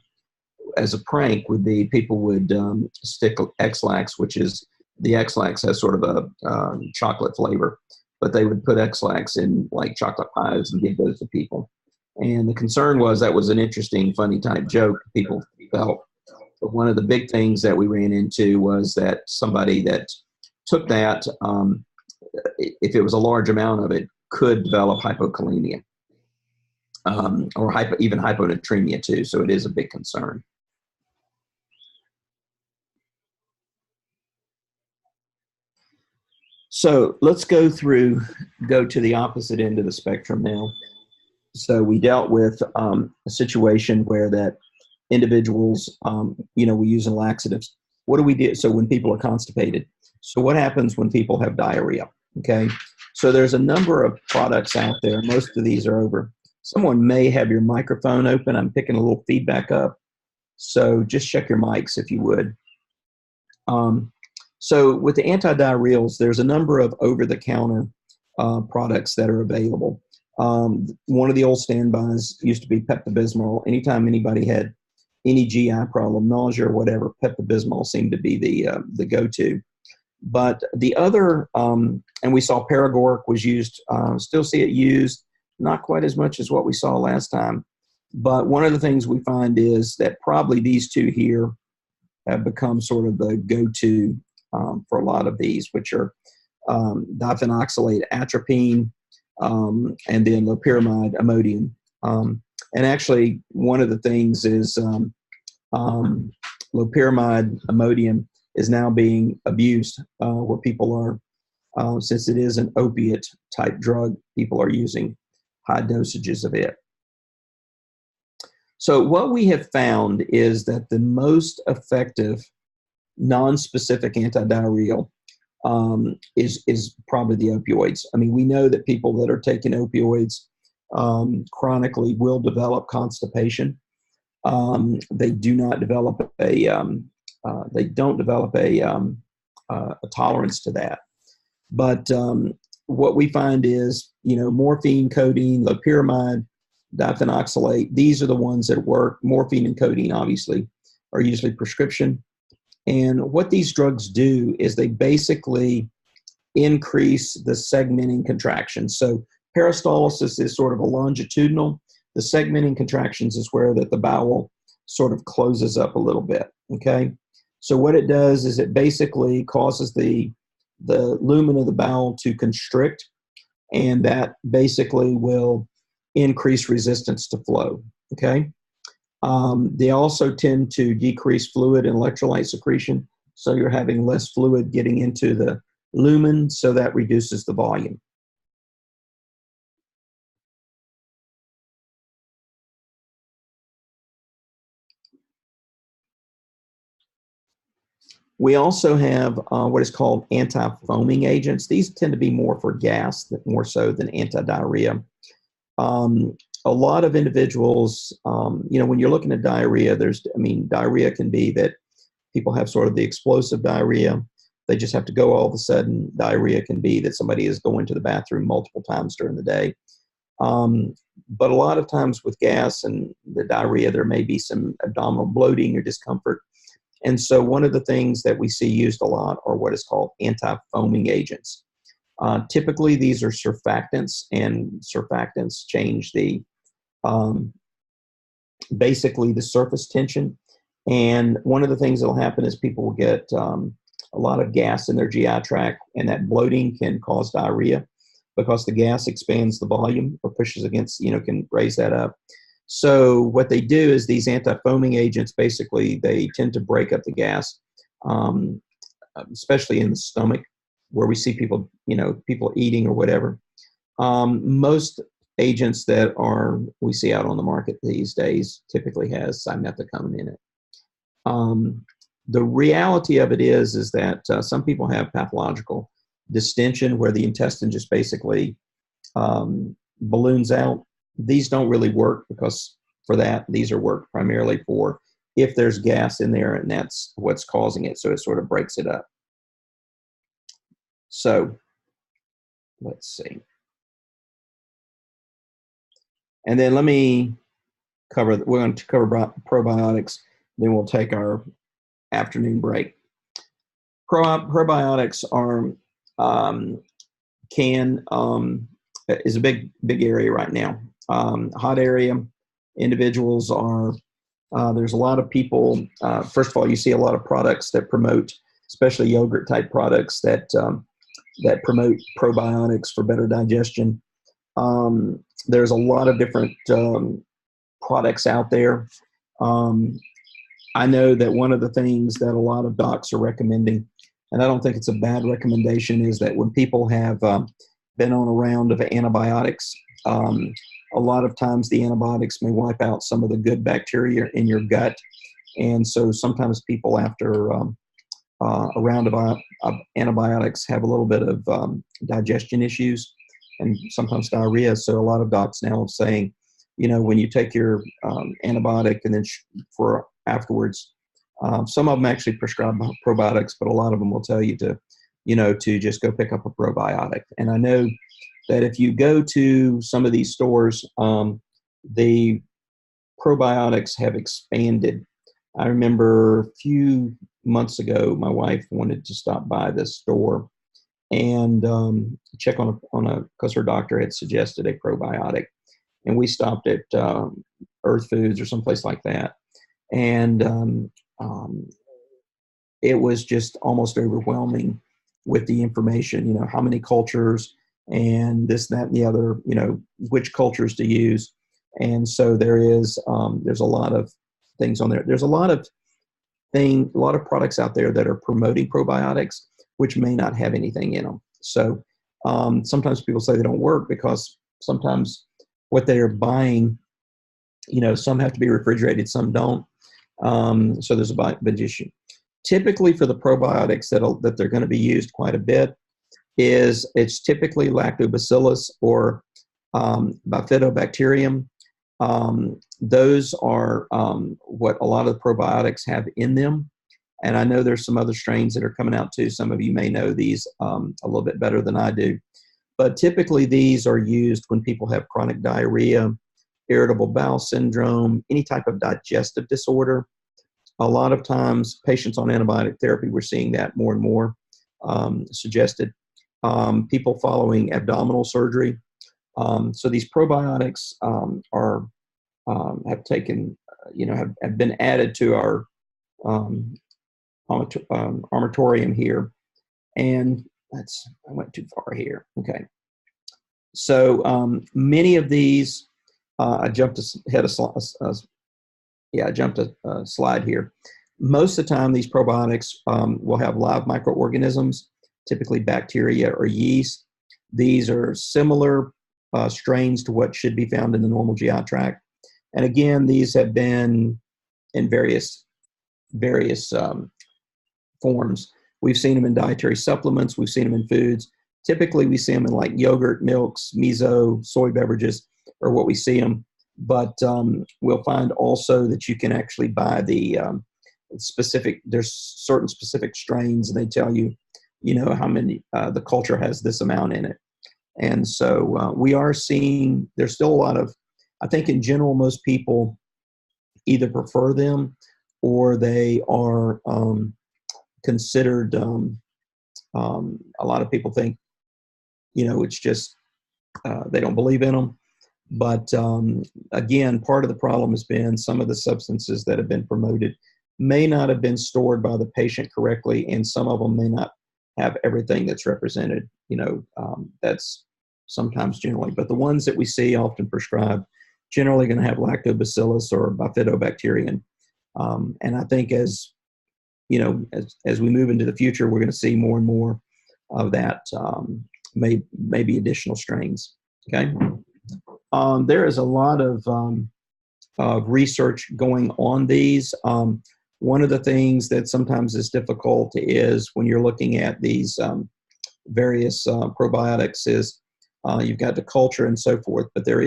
as a prank. Would be people would stick X-Lax, which is the X-Lax has sort of a chocolate flavor, but they would put X-Lax in like chocolate pies and give those to people. And the concern was that was an interesting, funny type joke people felt. But one of the big things that we ran into was that somebody that took that, if it was a large amount of it, could develop hypokalemia or even hyponatremia too. So it is a big concern. So let's go to the opposite end of the spectrum now. So we dealt with a situation where that individuals, we use laxatives. What do we do? So when people are constipated, so what happens when people have diarrhea? Okay. So there's a number of products out there. Most of these are over. Someone may have your microphone open. I'm picking a little feedback up. So just check your mics if you would. So with the antidiarrheals, there's a number of over-the-counter products that are available. One of the old standbys used to be Pepto-Bismol. Anytime anybody had any GI problem, nausea or whatever, Pepto-Bismol seemed to be the go-to. But the other, and we saw Paregoric was used, still see it used, not quite as much as what we saw last time. But one of the things we find is that probably these two here have become sort of the go-to for a lot of these, which are diphenoxylate atropine and then loperamide Imodium. And actually, one of the things is loperamide Imodium is now being abused where people are, since it is an opiate type drug, people are using high dosages of it. So what we have found is that the most effective non-specific antidiarrheal is probably the opioids. I mean, we know that people that are taking opioids chronically will develop constipation. They do not develop a tolerance to that. But what we find is, morphine, codeine, loperamide, diphenoxylate, these are the ones that work. Morphine and codeine, obviously, are usually prescription. And what these drugs do is they basically increase the segmenting contractions. So peristalsis is sort of a longitudinal. The segmenting contractions is where that the bowel sort of closes up a little bit, okay? So what it does is it basically causes the lumen of the bowel to constrict, and that basically will increase resistance to flow, okay? They also tend to decrease fluid and electrolyte secretion, so you're having less fluid getting into the lumen, so that reduces the volume. We also have what is called anti-foaming agents. These tend to be more for gas, more so than anti-diarrhea. A lot of individuals, when you're looking at diarrhea, diarrhea can be that people have sort of the explosive diarrhea. They just have to go all of a sudden. Diarrhea can be that somebody is going to the bathroom multiple times during the day. But a lot of times with gas and the diarrhea, there may be some abdominal bloating or discomfort. And so one of the things that we see used a lot are what is called anti-foaming agents. Typically, these are surfactants, and surfactants change basically the surface tension. And one of the things that will happen is people will get a lot of gas in their GI tract, and that bloating can cause diarrhea because the gas expands the volume or pushes against, can raise that up. So what they do is these anti-foaming agents, basically, they tend to break up the gas, um, especially in the stomach, where we see people, people eating or whatever. Most agents that we see out on the market these days typically has simethicone in it. The reality of it is that some people have pathological distension where the intestine just basically balloons out. These don't really work because for that, these are worked primarily for if there's gas in there and that's what's causing it. So it sort of breaks it up. So let's see. And then we're going to cover probiotics. Then we'll take our afternoon break. Probiotics is a big area right now. Hot area. Individuals there's a lot of people. First of all, you see a lot of products that promote, especially yogurt type products that promote probiotics for better digestion. There's a lot of different products out there. I know that one of the things that a lot of docs are recommending, and I don't think it's a bad recommendation, is that when people have been on a round of antibiotics, a lot of times the antibiotics may wipe out some of the good bacteria in your gut. And so sometimes people after a round of antibiotics have a little bit of digestion issues and sometimes diarrhea. So a lot of docs now are saying, when you take your antibiotic and then for afterwards, some of them actually prescribe probiotics, but a lot of them will tell you to just go pick up a probiotic. And I know that if you go to some of these stores, the probiotics have expanded. I remember a few months ago, my wife wanted to stop by this store and check because her doctor had suggested a probiotic. And we stopped at Earth Foods or someplace like that. And it was just almost overwhelming with the information, how many cultures and this, that, and the other, which cultures to use. And so there's a lot of things on there. There's a lot of products out there that are promoting probiotics, which may not have anything in them. So sometimes people say they don't work because sometimes what they are buying, some have to be refrigerated, some don't. So there's a big issue. Typically for the probiotics that they're going to be used quite a bit it's typically lactobacillus or bifidobacterium. Those are what a lot of the probiotics have in them. And I know there's some other strains that are coming out too. Some of you may know these a little bit better than I do. But typically these are used when people have chronic diarrhea, irritable bowel syndrome, any type of digestive disorder. A lot of times patients on antibiotic therapy, we're seeing that more and more suggested. People following abdominal surgery. So these probiotics have taken, have been added to our armatorium here. And I went too far here. Okay. So many of these, I jumped a slide here. Most of the time, these probiotics will have live microorganisms, typically bacteria or yeast. These are similar strains to what should be found in the normal GI tract. And again, these have been in various forms. We've seen them in dietary supplements. We've seen them in foods. Typically, we see them in like yogurt, milks, miso, soy beverages, or what we see them. But we'll find also that you can actually buy the there's certain specific strains, and they tell you, how many, the culture has this amount in it. And so we are seeing, there's still a lot of, I think in general, most people either prefer them or they are considered, a lot of people think, it's just, they don't believe in them. But again, part of the problem has been some of the substances that have been promoted may not have been stored by the patient correctly, and some of them may not have everything that's represented. That's sometimes generally. But the ones that we see often prescribed, generally going to have lactobacillus or bifidobacterium. And I think as we move into the future, we're going to see more and more of that, maybe additional strains. Okay. There is a lot of research going on these. One of the things that sometimes is difficult is when you're looking at these various probiotics is you've got the culture and so forth, but there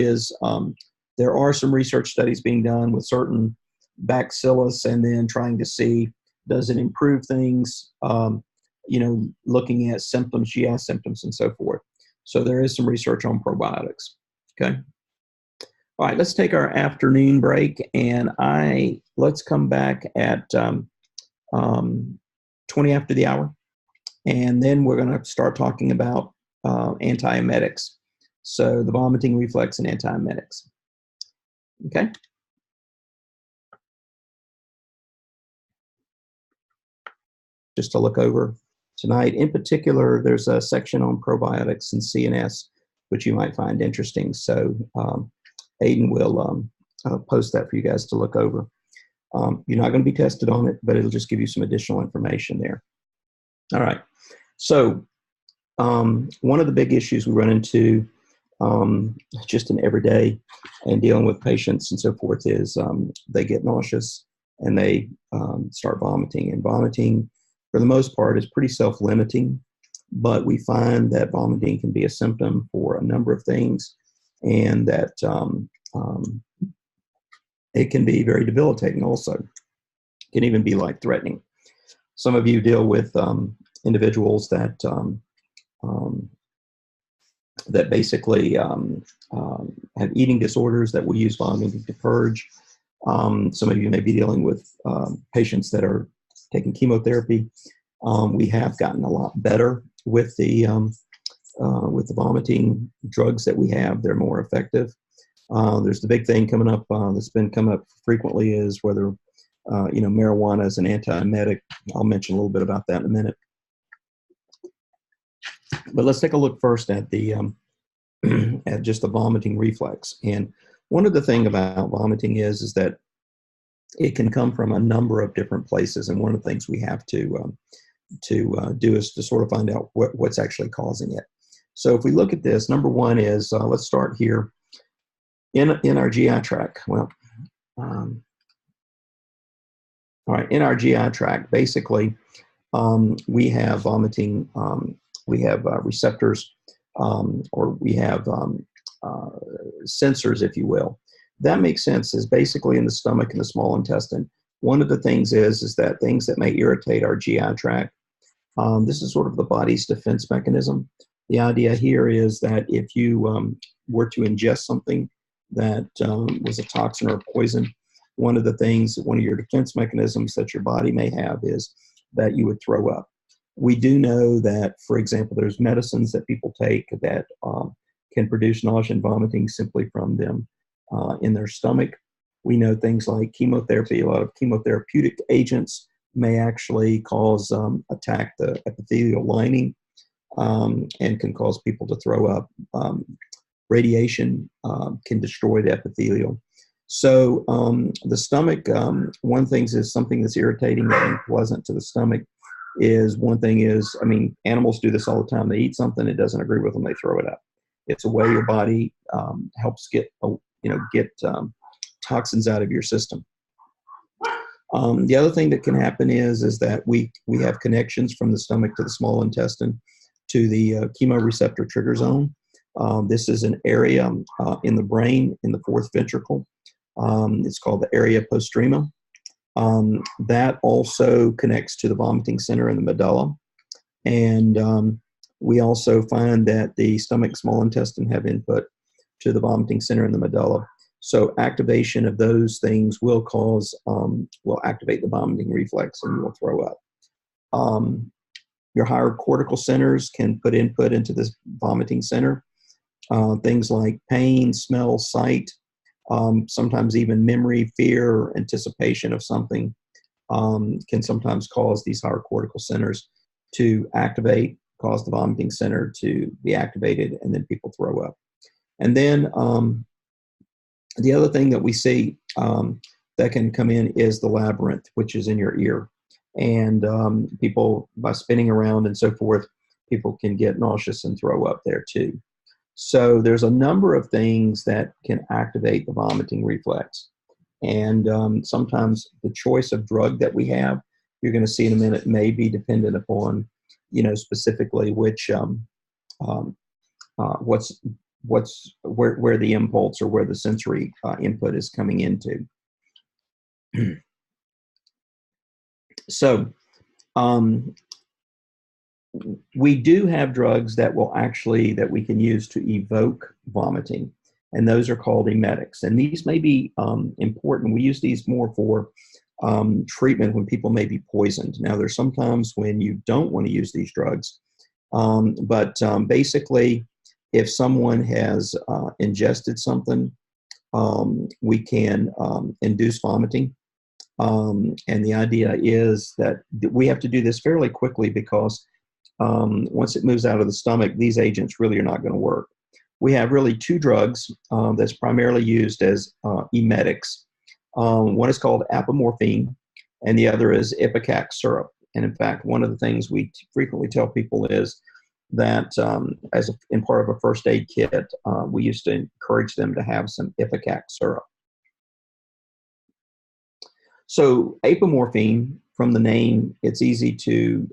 are some research studies being done with certain bacillus and then trying to see, does it improve things, looking at symptoms, GI symptoms and so forth. So there is some research on probiotics. Okay. All right, let's take our afternoon break, and let's come back at 20 after the hour, and then we're going to start talking about antiemetics. So the vomiting reflex and antiemetics. Okay. Just to look over tonight. In particular, there's a section on probiotics and CNS, which you might find interesting. So Aiden will post that for you guys to look over. You're not going to be tested on it, but it'll just give you some additional information there. All right. So one of the big issues we run into just in everyday and dealing with patients and so forth is they get nauseous and they start vomiting. And vomiting, for the most part, is pretty self-limiting, but we find that vomiting can be a symptom for a number of things, and that it can be very debilitating also. It can even be life-threatening. Some of you deal with individuals that that basically have eating disorders that will use vomiting to purge. Some of you may be dealing with patients that are taking chemotherapy. We have gotten a lot better with the vomiting drugs that we have. They're more effective. There's the big thing coming up that's been coming up frequently is whether marijuana is an antiemetic. I'll mention a little bit about that in a minute. But let's take a look first at the at just the vomiting reflex. And one of the things about vomiting is that it can come from a number of different places. And one of the things we have to do is to sort of find out what's actually causing it. So if we look at this, number one is let's start here in our GI tract. Well, all right, in our GI tract, basically, we have vomiting. We have receptors, or we have sensors, if you will. That makes sense. Is basically in the stomach and the small intestine. One of the things is that things that may irritate our GI tract. This is sort of the body's defense mechanism. The idea here is that if you were to ingest something that was a toxin or a poison, one of your defense mechanisms that your body may have is that you would throw up. We do know that, for example, there's medicines that people take that can produce nausea and vomiting simply from them in their stomach. We know things like chemotherapy, a lot of chemotherapeutic agents may actually attack the epithelial lining and can cause people to throw up. Radiation can destroy the epithelial. So the stomach, one thing is something that's irritating and unpleasant to the stomach is animals do this all the time. They eat something, it doesn't agree with them, they throw it up. It's a way your body helps get toxins out of your system. The other thing that can happen is that we have connections from the stomach to the small intestine to the chemoreceptor trigger zone. This is an area in the brain in the fourth ventricle. It's called the area postrema. That also connects to the vomiting center in the medulla. And we also find that the stomach, small intestine have input to the vomiting center in the medulla. So activation of those things will activate the vomiting reflex and you will throw up. Your higher cortical centers can put input into this vomiting center. Things like pain, smell, sight, sometimes even memory, fear, or anticipation of something can sometimes cause these higher cortical centers to activate, cause the vomiting center to be activated, and then people throw up. And then The other thing that we see that can come in is the labyrinth, which is in your ear. And people, by spinning around and so forth, people can get nauseous and throw up there too. So there's a number of things that can activate the vomiting reflex. And sometimes the choice of drug that we have, you're going to see in a minute, may be dependent upon, specifically which where the impulse or where the sensory input is coming into. So we do have drugs that we can use to evoke vomiting, and those are called emetics. And these may be important. We use these more for treatment when people may be poisoned. Now, there's sometimes when you don't want to use these drugs, but basically, if someone has ingested something, we can induce vomiting. And the idea is that we have to do this fairly quickly because once it moves out of the stomach, these agents really are not going to work. We have really two drugs that's primarily used as emetics. One is called apomorphine, and the other is ipecac syrup. And in fact, one of the things we frequently tell people is that in part of a first aid kit, we used to encourage them to have some ipecac syrup. So apomorphine, from the name, it's easy to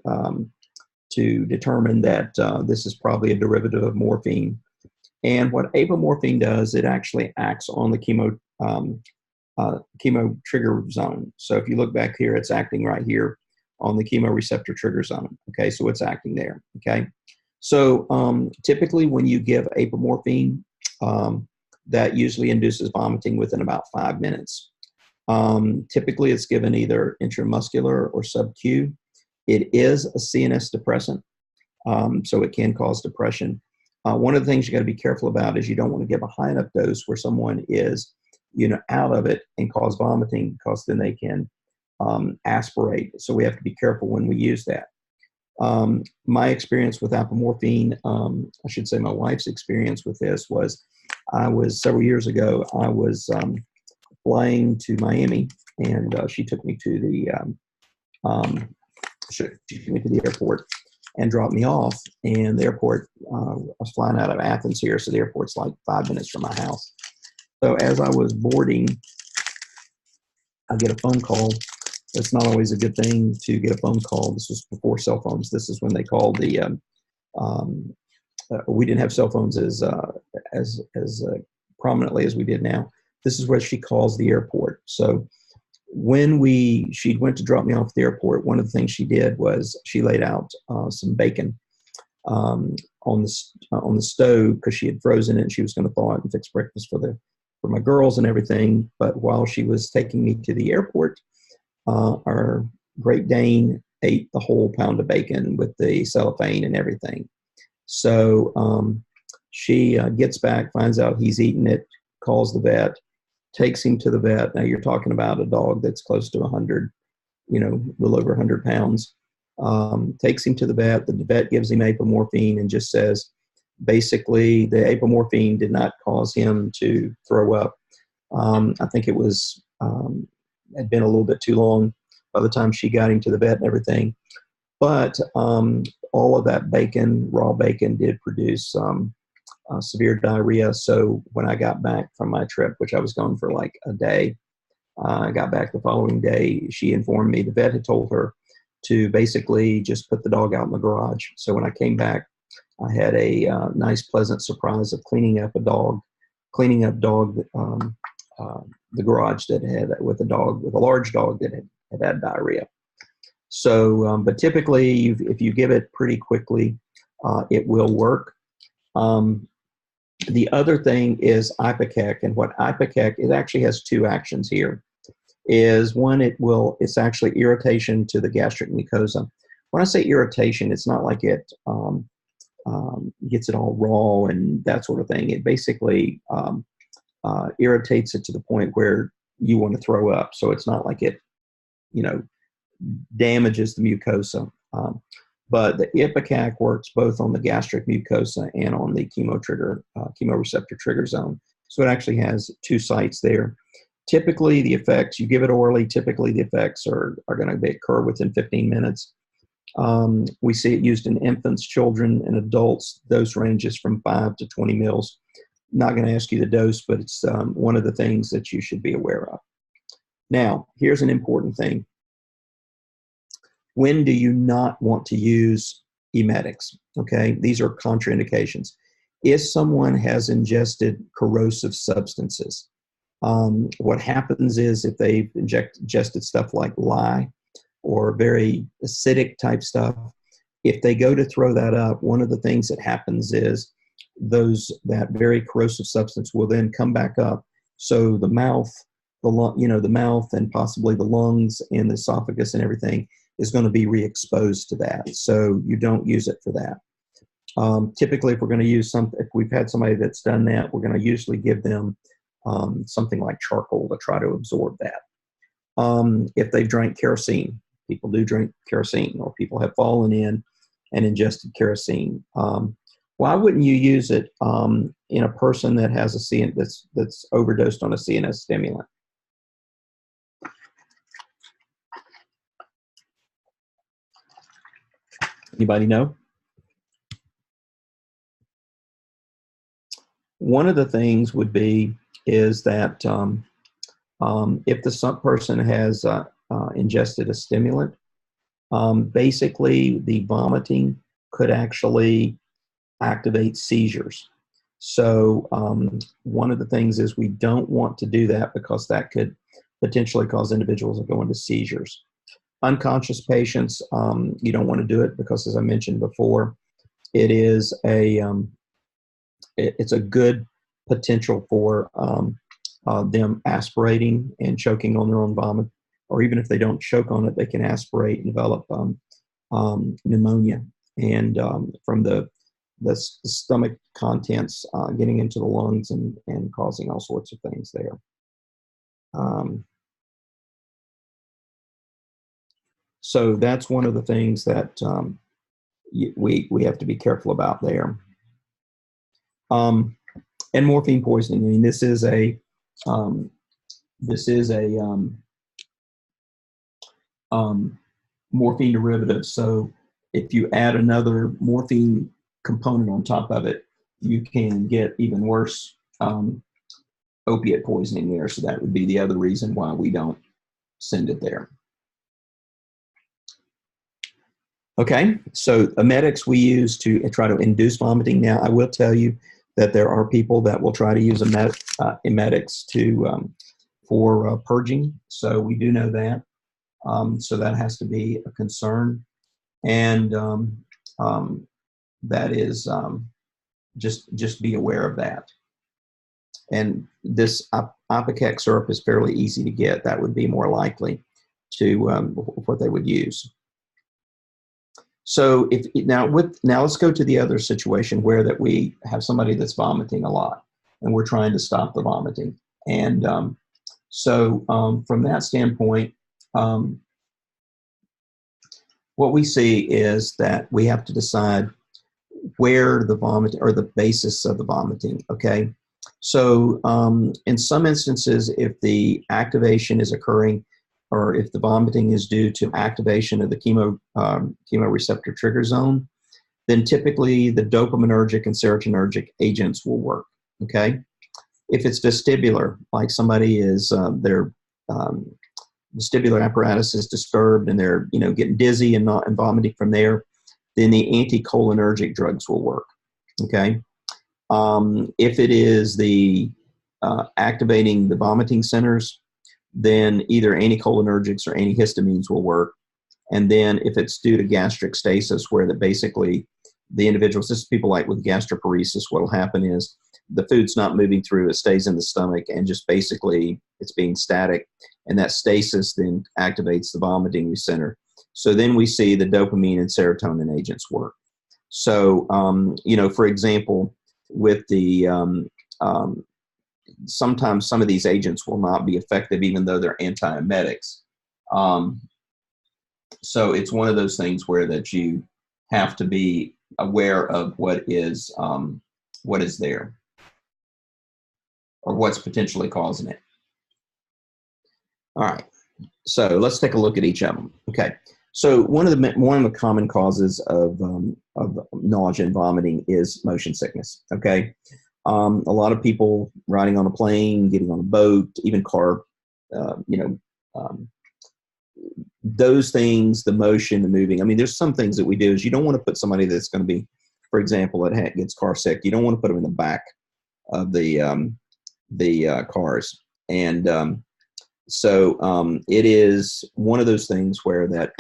determine that this is probably a derivative of morphine. And what apomorphine does, it actually acts on the chemo trigger zone. So if you look back here, it's acting right here on the chemoreceptor trigger zone. Okay, so it's acting there. Okay, so typically when you give apomorphine, that usually induces vomiting within about 5 minutes. Typically it's given either intramuscular or sub-Q. It is a CNS depressant, so it can cause depression. One of the things you got to be careful about is you don't want to give a high enough dose where someone is, out of it and cause vomiting, because then they can aspirate. So we have to be careful when we use that. My experience with apomorphine, I should say my wife's experience with this was, several years ago, I was flying to Miami, and she took me to the airport and dropped me off. And the airport, I was flying out of Athens here, so the airport's like 5 minutes from my house. So as I was boarding, I get a phone call. It's not always a good thing to get a phone call. This was before cell phones. This is when they called we didn't have cell phones as prominently as we did now. This is where she calls the airport. So when she went to drop me off at the airport, one of the things she did was she laid out some bacon on the stove, because she had frozen it and she was going to thaw it and fix breakfast for my girls and everything. But while she was taking me to the airport, our Great Dane ate the whole pound of bacon with the cellophane and everything. So she gets back, finds out he's eaten it, calls the vet, takes him to the vet. Now you're talking about a dog that's close to 100, a little over 100 pounds. Takes him to the vet. The vet gives him apomorphine and just says, basically, the apomorphine did not cause him to throw up. I think it was had been a little bit too long by the time she got him to the vet and everything. But all of that bacon, raw bacon, did produce severe diarrhea. So when I got back from my trip, which I was gone for like a day, I got back the following day, she informed me the vet had told her to basically just put the dog out in the garage. So when I came back, I had a nice, pleasant surprise of cleaning up the garage that had with a large dog that had diarrhea. So, but typically, if you give it pretty quickly, it will work. The other thing is ipecac, and what ipecac, it actually has two actions here. Is one, it's actually irritation to the gastric mucosa. When I say irritation, it's not like it gets it all raw and that sort of thing. It basically irritates it to the point where you want to throw up. So it's not like it, damages the mucosa. But the ipecac works both on the gastric mucosa and on the chemoreceptor trigger zone. So it actually has 2 sites there. Typically, the effects, you give it orally, typically the effects are going to occur within 15 minutes. We see it used in infants, children, and adults. Dose ranges from 5 to 20 mils. Not going to ask you the dose, but it's one of the things that you should be aware of. Now, here's an important thing. When do you not want to use emetics? Okay, these are contraindications. If someone has ingested corrosive substances, what happens is if they've ingested stuff like lye or very acidic type stuff, if they go to throw that up, one of the things that happens is that very corrosive substance will then come back up. So the mouth, the mouth and possibly the lungs and the esophagus and everything is going to be re-exposed to that. So you don't use it for that. Typically, if we're going to use if we've had somebody that's done that, we're going to usually give them something like charcoal to try to absorb that. If they've drank kerosene, people do drink kerosene, or people have fallen in and ingested kerosene. Why wouldn't you use it in a person that has that's overdosed on a CNS stimulant? Anybody know? One of the things would be is that if the person has ingested a stimulant, basically the vomiting could actually activate seizures. So one of the things is we don't want to do that because that could potentially cause individuals to go into seizures. Unconscious patients, you don't want to do it because, as I mentioned before, it is it's a good potential for them aspirating and choking on their own vomit, or even if they don't choke on it, they can aspirate and develop pneumonia, and from the stomach contents getting into the lungs and causing all sorts of things there. So that's one of the things that we have to be careful about there. And morphine poisoning. I mean, this is a morphine derivative. So if you add another morphine component on top of it, you can get even worse opiate poisoning there. So that would be the other reason why we don't send it there. Okay, so emetics we use to try to induce vomiting. Now, I will tell you that there are people that will try to use emetics for purging. So we do know that. So that has to be a concern. And that is just be aware of that. And this ipecac syrup is fairly easy to get. That would be more likely to what they would use. So now let's go to the other situation where that we have somebody that's vomiting a lot and we're trying to stop the vomiting. And from that standpoint, what we see is that we have to decide where the vomit or the basis of the vomiting. Okay, so in some instances, if the activation is occurring, or if the vomiting is due to activation of the chemoreceptor trigger zone, then typically the dopaminergic and serotonergic agents will work. Okay, if it's vestibular, like somebody is their vestibular apparatus is disturbed and they're getting dizzy and vomiting from there, then the anticholinergic drugs will work. Okay, if it is the activating the vomiting centers, then either anticholinergics or antihistamines will work. And then if it's due to gastric stasis, where basically the individuals, this is people like with gastroparesis, what will happen is the food's not moving through, it stays in the stomach and just basically it's being static. And that stasis then activates the vomiting center. So then we see the dopamine and serotonin agents work. So, for example, with the sometimes some of these agents will not be effective even though they're antiemetics. So it's one of those things where that you have to be aware of what is there. or what's potentially causing it. All right, so let's take a look at each of them. Okay, so one of the common causes of nausea and vomiting is motion sickness. Okay, a lot of people riding on a plane, getting on a boat, even car, those things, the motion, the moving. I mean, there's some things that we do is you don't want to put somebody that's going to be, for example, that gets car sick. You don't want to put them in the back of the cars. And so it is one of those things where that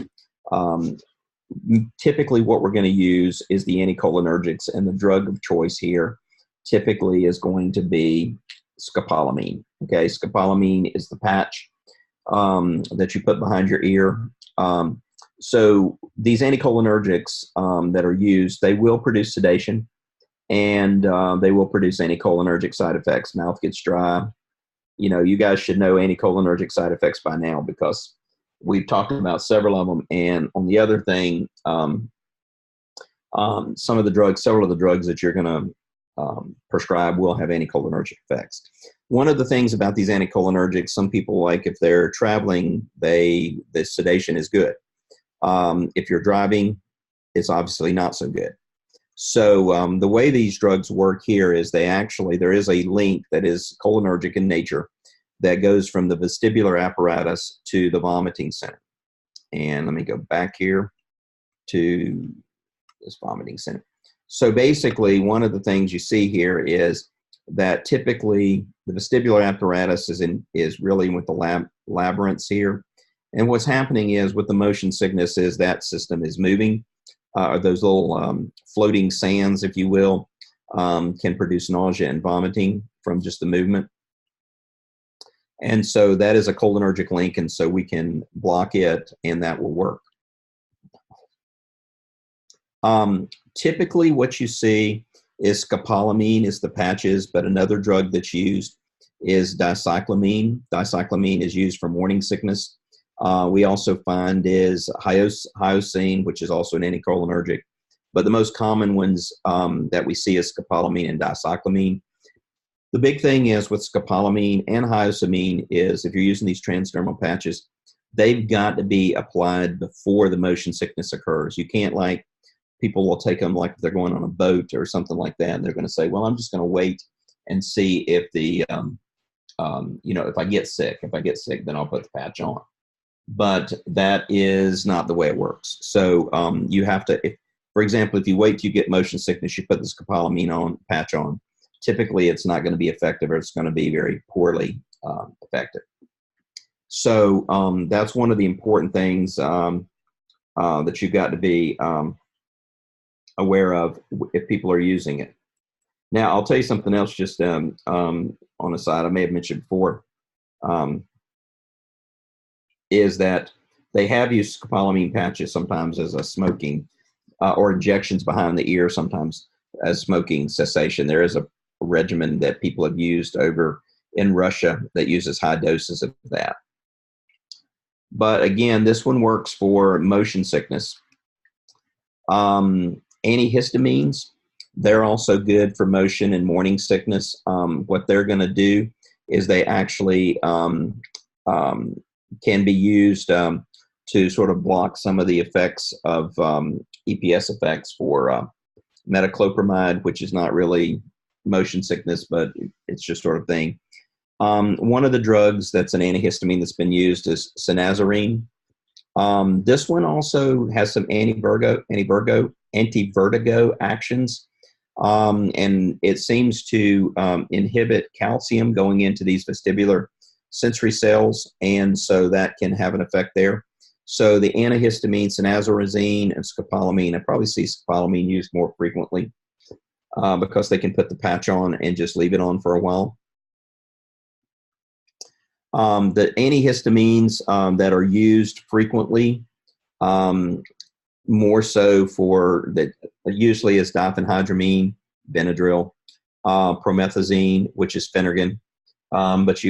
typically what we're going to use is the anticholinergics, and the drug of choice here typically is going to be scopolamine. Okay, scopolamine is the patch that you put behind your ear. So these anticholinergics that are used, they will produce sedation, and they will produce anticholinergic side effects. Mouth gets dry. You know, you guys should know anticholinergic side effects by now because we've talked about several of them. And on the other thing, several of the drugs that you're going to prescribe will have anticholinergic effects. One of the things about these anticholinergics, some people like if they're traveling, the sedation is good. If you're driving, it's obviously not so good. So the way these drugs work here is there is a link that is cholinergic in nature that goes from the vestibular apparatus to the vomiting center. And let me go back here to this vomiting center. So basically, one of the things you see here is that typically the vestibular apparatus is really with the labyrinths here. And what's happening is with the motion sickness is that system is moving. Those little floating sands, if you will, can produce nausea and vomiting from just the movement. And so that is a cholinergic link, and so we can block it, and that will work. Typically what you see is scopolamine is the patches, but another drug that's used is dicyclomine. Dicyclomine is used for morning sickness. We also find is hyoscine, which is also an anticholinergic. But the most common ones that we see is scopolamine and dicyclomine. The big thing is with scopolamine and hyoscine is if you're using these transdermal patches, they've got to be applied before the motion sickness occurs. You can't, like, people will take them like if they're going on a boat or something like that, and they're going to say, well, I'm just going to wait and see if the, if I get sick. If I get sick, then I'll put the patch on. But that is not the way it works. So you have to, for example, if you wait till you get motion sickness, you put the scopolamine patch on, typically it's not going to be effective, or it's going to be very poorly effective. So that's one of the important things that you've got to be aware of if people are using it. Now, I'll tell you something else just on a side I may have mentioned before, is that they have used scopolamine patches sometimes as a smoking or injections behind the ear sometimes as smoking cessation. There is a regimen that people have used over in Russia that uses high doses of that. But again, this one works for motion sickness. Antihistamines, they're also good for motion and morning sickness. What they're going to do is they actually can be used to sort of block some of the effects of EPS effects for metoclopramide, which is not really motion sickness, but it's just sort of thing. One of the drugs that's an antihistamine that's been used is sinazarine. This one also has some anti-vertigo actions, and it seems to inhibit calcium going into these vestibular sensory cells, and so that can have an effect there. So the antihistamine, sinazarine, and scopolamine, I probably see scopolamine used more frequently because they can put the patch on and just leave it on for a while. The antihistamines that are used frequently, more so for that, usually is diphenhydramine, Benadryl, promethazine, which is Phenergan, but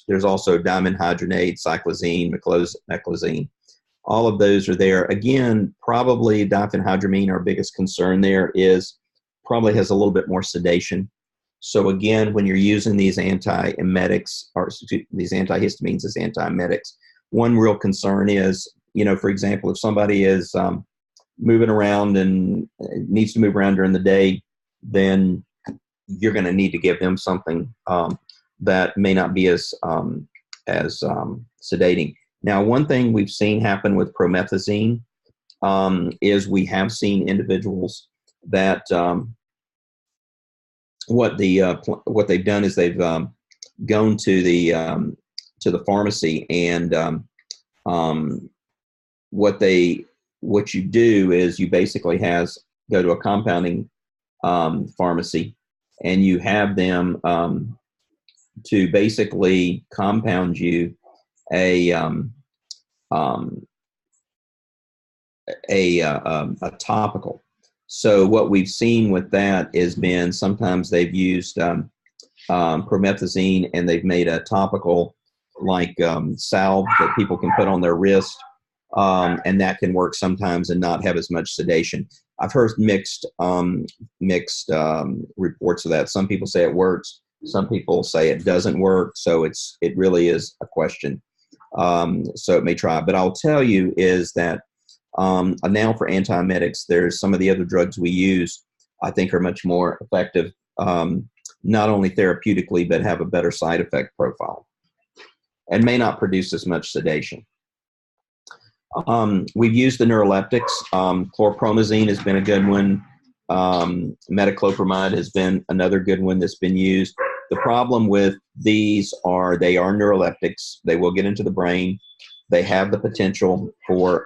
there's also dimenhydrinate, cyclazine, meclizine. All of those are there. Again, probably diphenhydramine, our biggest concern there is probably has a little bit more sedation. So again, when you're using these antiemetics, or these antihistamines as antiemetics, one real concern is, for example, if somebody is moving around and needs to move around during the day, then you're going to need to give them something that may not be as sedating. Now, one thing we've seen happen with promethazine is we have seen individuals that what they've done is they've gone to the pharmacy, and what you do is you basically go to a compounding pharmacy, and you have them to basically compound you a topical. So what we've seen with that has been sometimes they've used promethazine, and they've made a topical like salve that people can put on their wrist, and that can work sometimes and not have as much sedation. I've heard mixed reports of that. Some people say it works. Some people say it doesn't work. So it really is a question. So it may try. But I'll tell you is that now for antiemetics, there's some of the other drugs we use I think are much more effective, not only therapeutically, but have a better side effect profile and may not produce as much sedation. We've used the neuroleptics. Chlorpromazine has been a good one. Metoclopramide has been another good one that's been used. The problem with these are they are neuroleptics. They will get into the brain. They have the potential for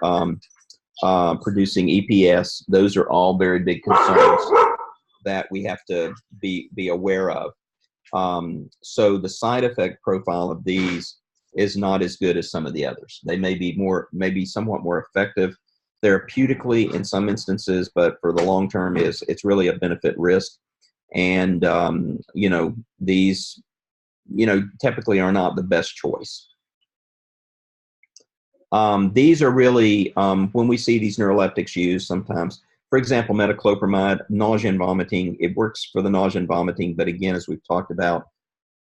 producing EPS. Those are all very big concerns that we have to be aware of. So the side effect profile of these is not as good as some of the others. They may be somewhat more effective therapeutically in some instances, but for the long term it's really a benefit risk. And these typically are not the best choice. These are really when we see these neuroleptics used sometimes. For example, metoclopramide, nausea and vomiting. It works for the nausea and vomiting, but again, as we've talked about,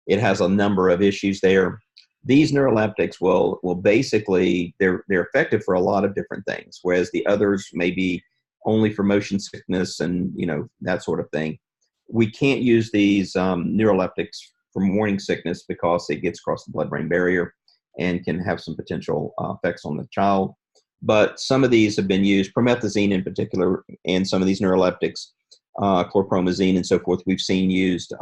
it has a number of issues there. These neuroleptics will basically, they're effective for a lot of different things, whereas the others may be only for motion sickness and that sort of thing. We can't use these neuroleptics for morning sickness because it gets across the blood-brain barrier and can have some potential effects on the child. But some of these have been used, promethazine in particular, and some of these neuroleptics, chlorpromazine and so forth, we've seen used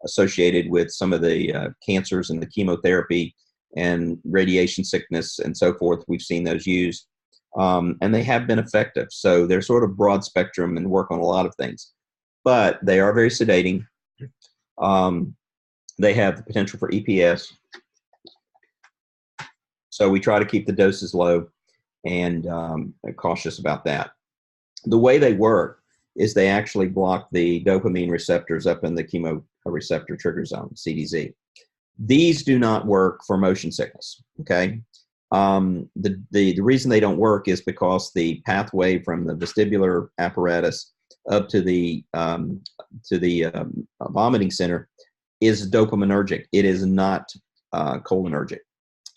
associated with some of the cancers and the chemotherapy and radiation sickness and so forth. We've seen those used, and they have been effective. So they're sort of broad spectrum and work on a lot of things, but they are very sedating. They have the potential for EPS. So we try to keep the doses low and cautious about that. The way they work is they actually block the dopamine receptors up in the chemoreceptor trigger zone, CDZ. These do not work for motion sickness, okay? The reason they don't work is because the pathway from the vestibular apparatus up to the vomiting center is dopaminergic. It is not cholinergic.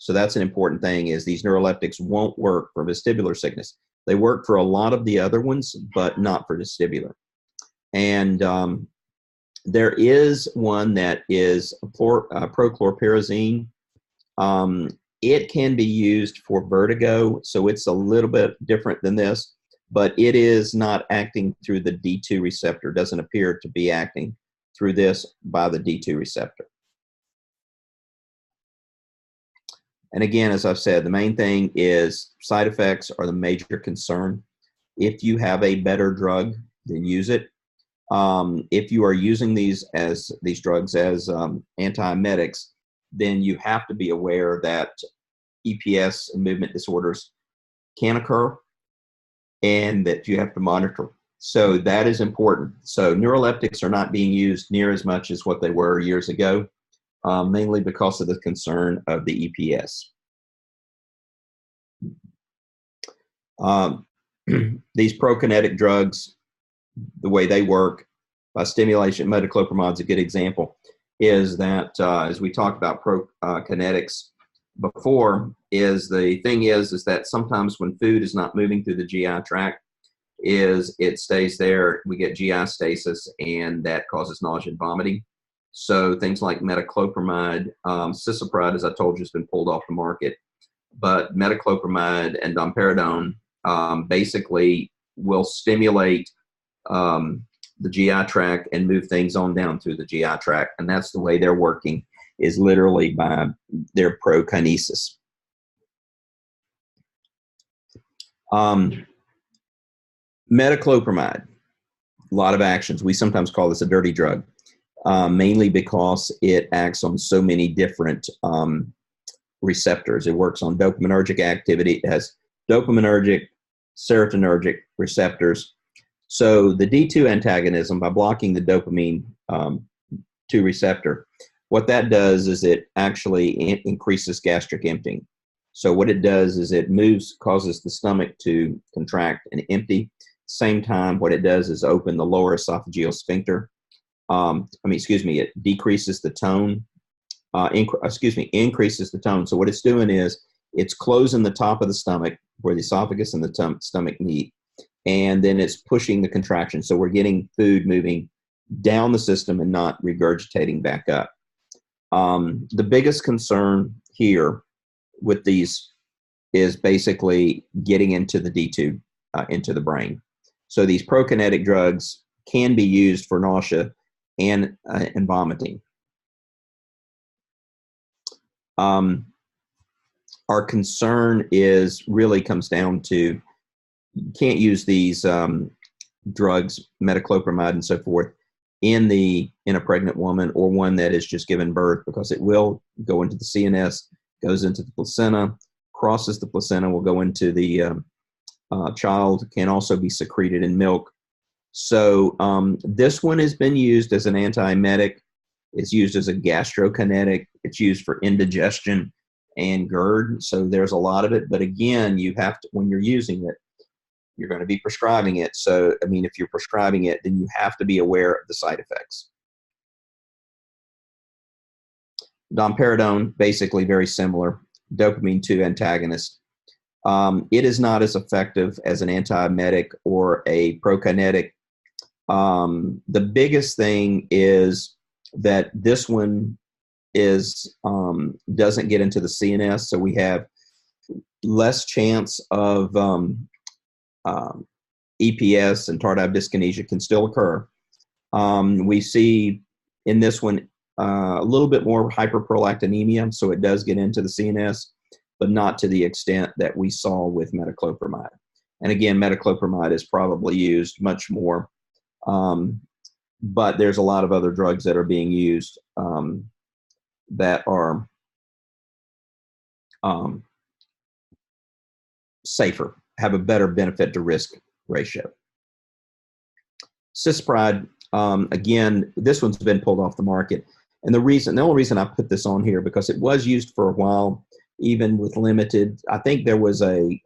So that's an important thing, is these neuroleptics won't work for vestibular sickness. They work for a lot of the other ones, but not for vestibular. And there is one that is prochlorperazine. It can be used for vertigo, so it's a little bit different than this, but it is not acting through the D2 receptor. It doesn't appear to be acting through this by the D2 receptor. And again, as I've said, the main thing is side effects are the major concern. If you have a better drug, then use it. If you are using these drugs as antiemetics, then you have to be aware that EPS and movement disorders can occur and that you have to monitor. So that is important. So neuroleptics are not being used near as much as what they were years ago, mainly because of the concern of the EPS. These prokinetic drugs, the way they work by stimulation, metoclopramide is a good example, is that as we talked about kinetics before, is the thing is that sometimes when food is not moving through the GI tract, is it stays there, we get GI stasis, and that causes nausea and vomiting. So things like metoclopramide, cisapride, as I told you, has been pulled off the market, but metoclopramide and domperidone basically will stimulate the GI tract and move things on down through the GI tract, and that's the way they're working, is literally by their prokinesis. Metoclopramide, a lot of actions. We sometimes call this a dirty drug, mainly because it acts on so many different receptors. It works on dopaminergic activity. It has dopaminergic, serotonergic receptors. So the D2 antagonism, by blocking the dopamine 2 receptor, what that does is it actually increases gastric emptying. So what it does is it causes the stomach to contract and empty. Same time, what it does is open the lower esophageal sphincter. It decreases the tone. Increases the tone. So what it's doing is it's closing the top of the stomach where the esophagus and the stomach meet, and then it's pushing the contraction. So we're getting food moving down the system and not regurgitating back up. The biggest concern here with these is basically getting into the D2, into the brain. So these prokinetic drugs can be used for nausea and vomiting. Our concern really comes down to, you can't use these drugs, metoclopramide and so forth, in a pregnant woman or one that has just given birth, because it will go into the CNS, goes into the placenta, crosses the placenta, will go into the child, can also be secreted in milk. So this one has been used as an antiemetic. It's used as a gastrokinetic. It's used for indigestion and GERD. So there's a lot of it. But again, you have to, when you're using it, you're going to be prescribing it. So, I mean, if you're prescribing it, then you have to be aware of the side effects. Domperidone, basically very similar, dopamine 2 antagonist. It is not as effective as an antiemetic or a prokinetic. The biggest thing is that this one doesn't get into the CNS, so we have less chance of EPS, and tardive dyskinesia can still occur. We see in this one a little bit more hyperprolactinemia, so it does get into the CNS, but not to the extent that we saw with metoclopramide. And again, metoclopramide is probably used much more, but there's a lot of other drugs that are being used that are safer, have a better benefit to risk ratio. Cisapride, again, this one's been pulled off the market. And the only reason I put this on here, because it was used for a while, even with limited, I think there was a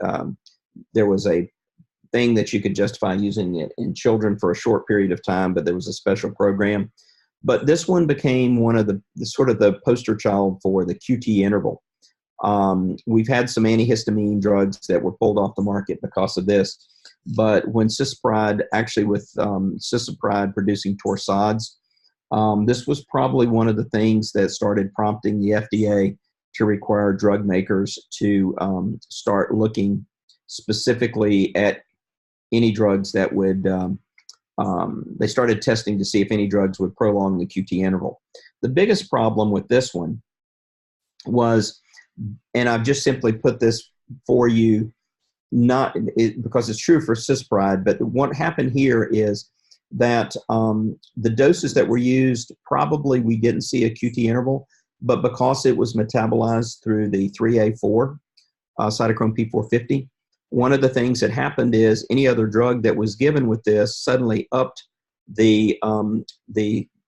thing that you could justify using it in children for a short period of time, but there was a special program. But this one became one of the sort of the poster child for the QT interval. We've had some antihistamine drugs that were pulled off the market because of this. But when cisapride, actually with cisapride producing torsades, this was probably one of the things that started prompting the FDA to require drug makers to start looking specifically at any drugs that would, they started testing to see if any drugs would prolong the QT interval. The biggest problem with this one was, and I've just simply put this for you, because it's true for cisapride, but what happened here is that the doses that were used, probably we didn't see a QT interval, but because it was metabolized through the 3A4, cytochrome P450, one of the things that happened is any other drug that was given with this suddenly upped the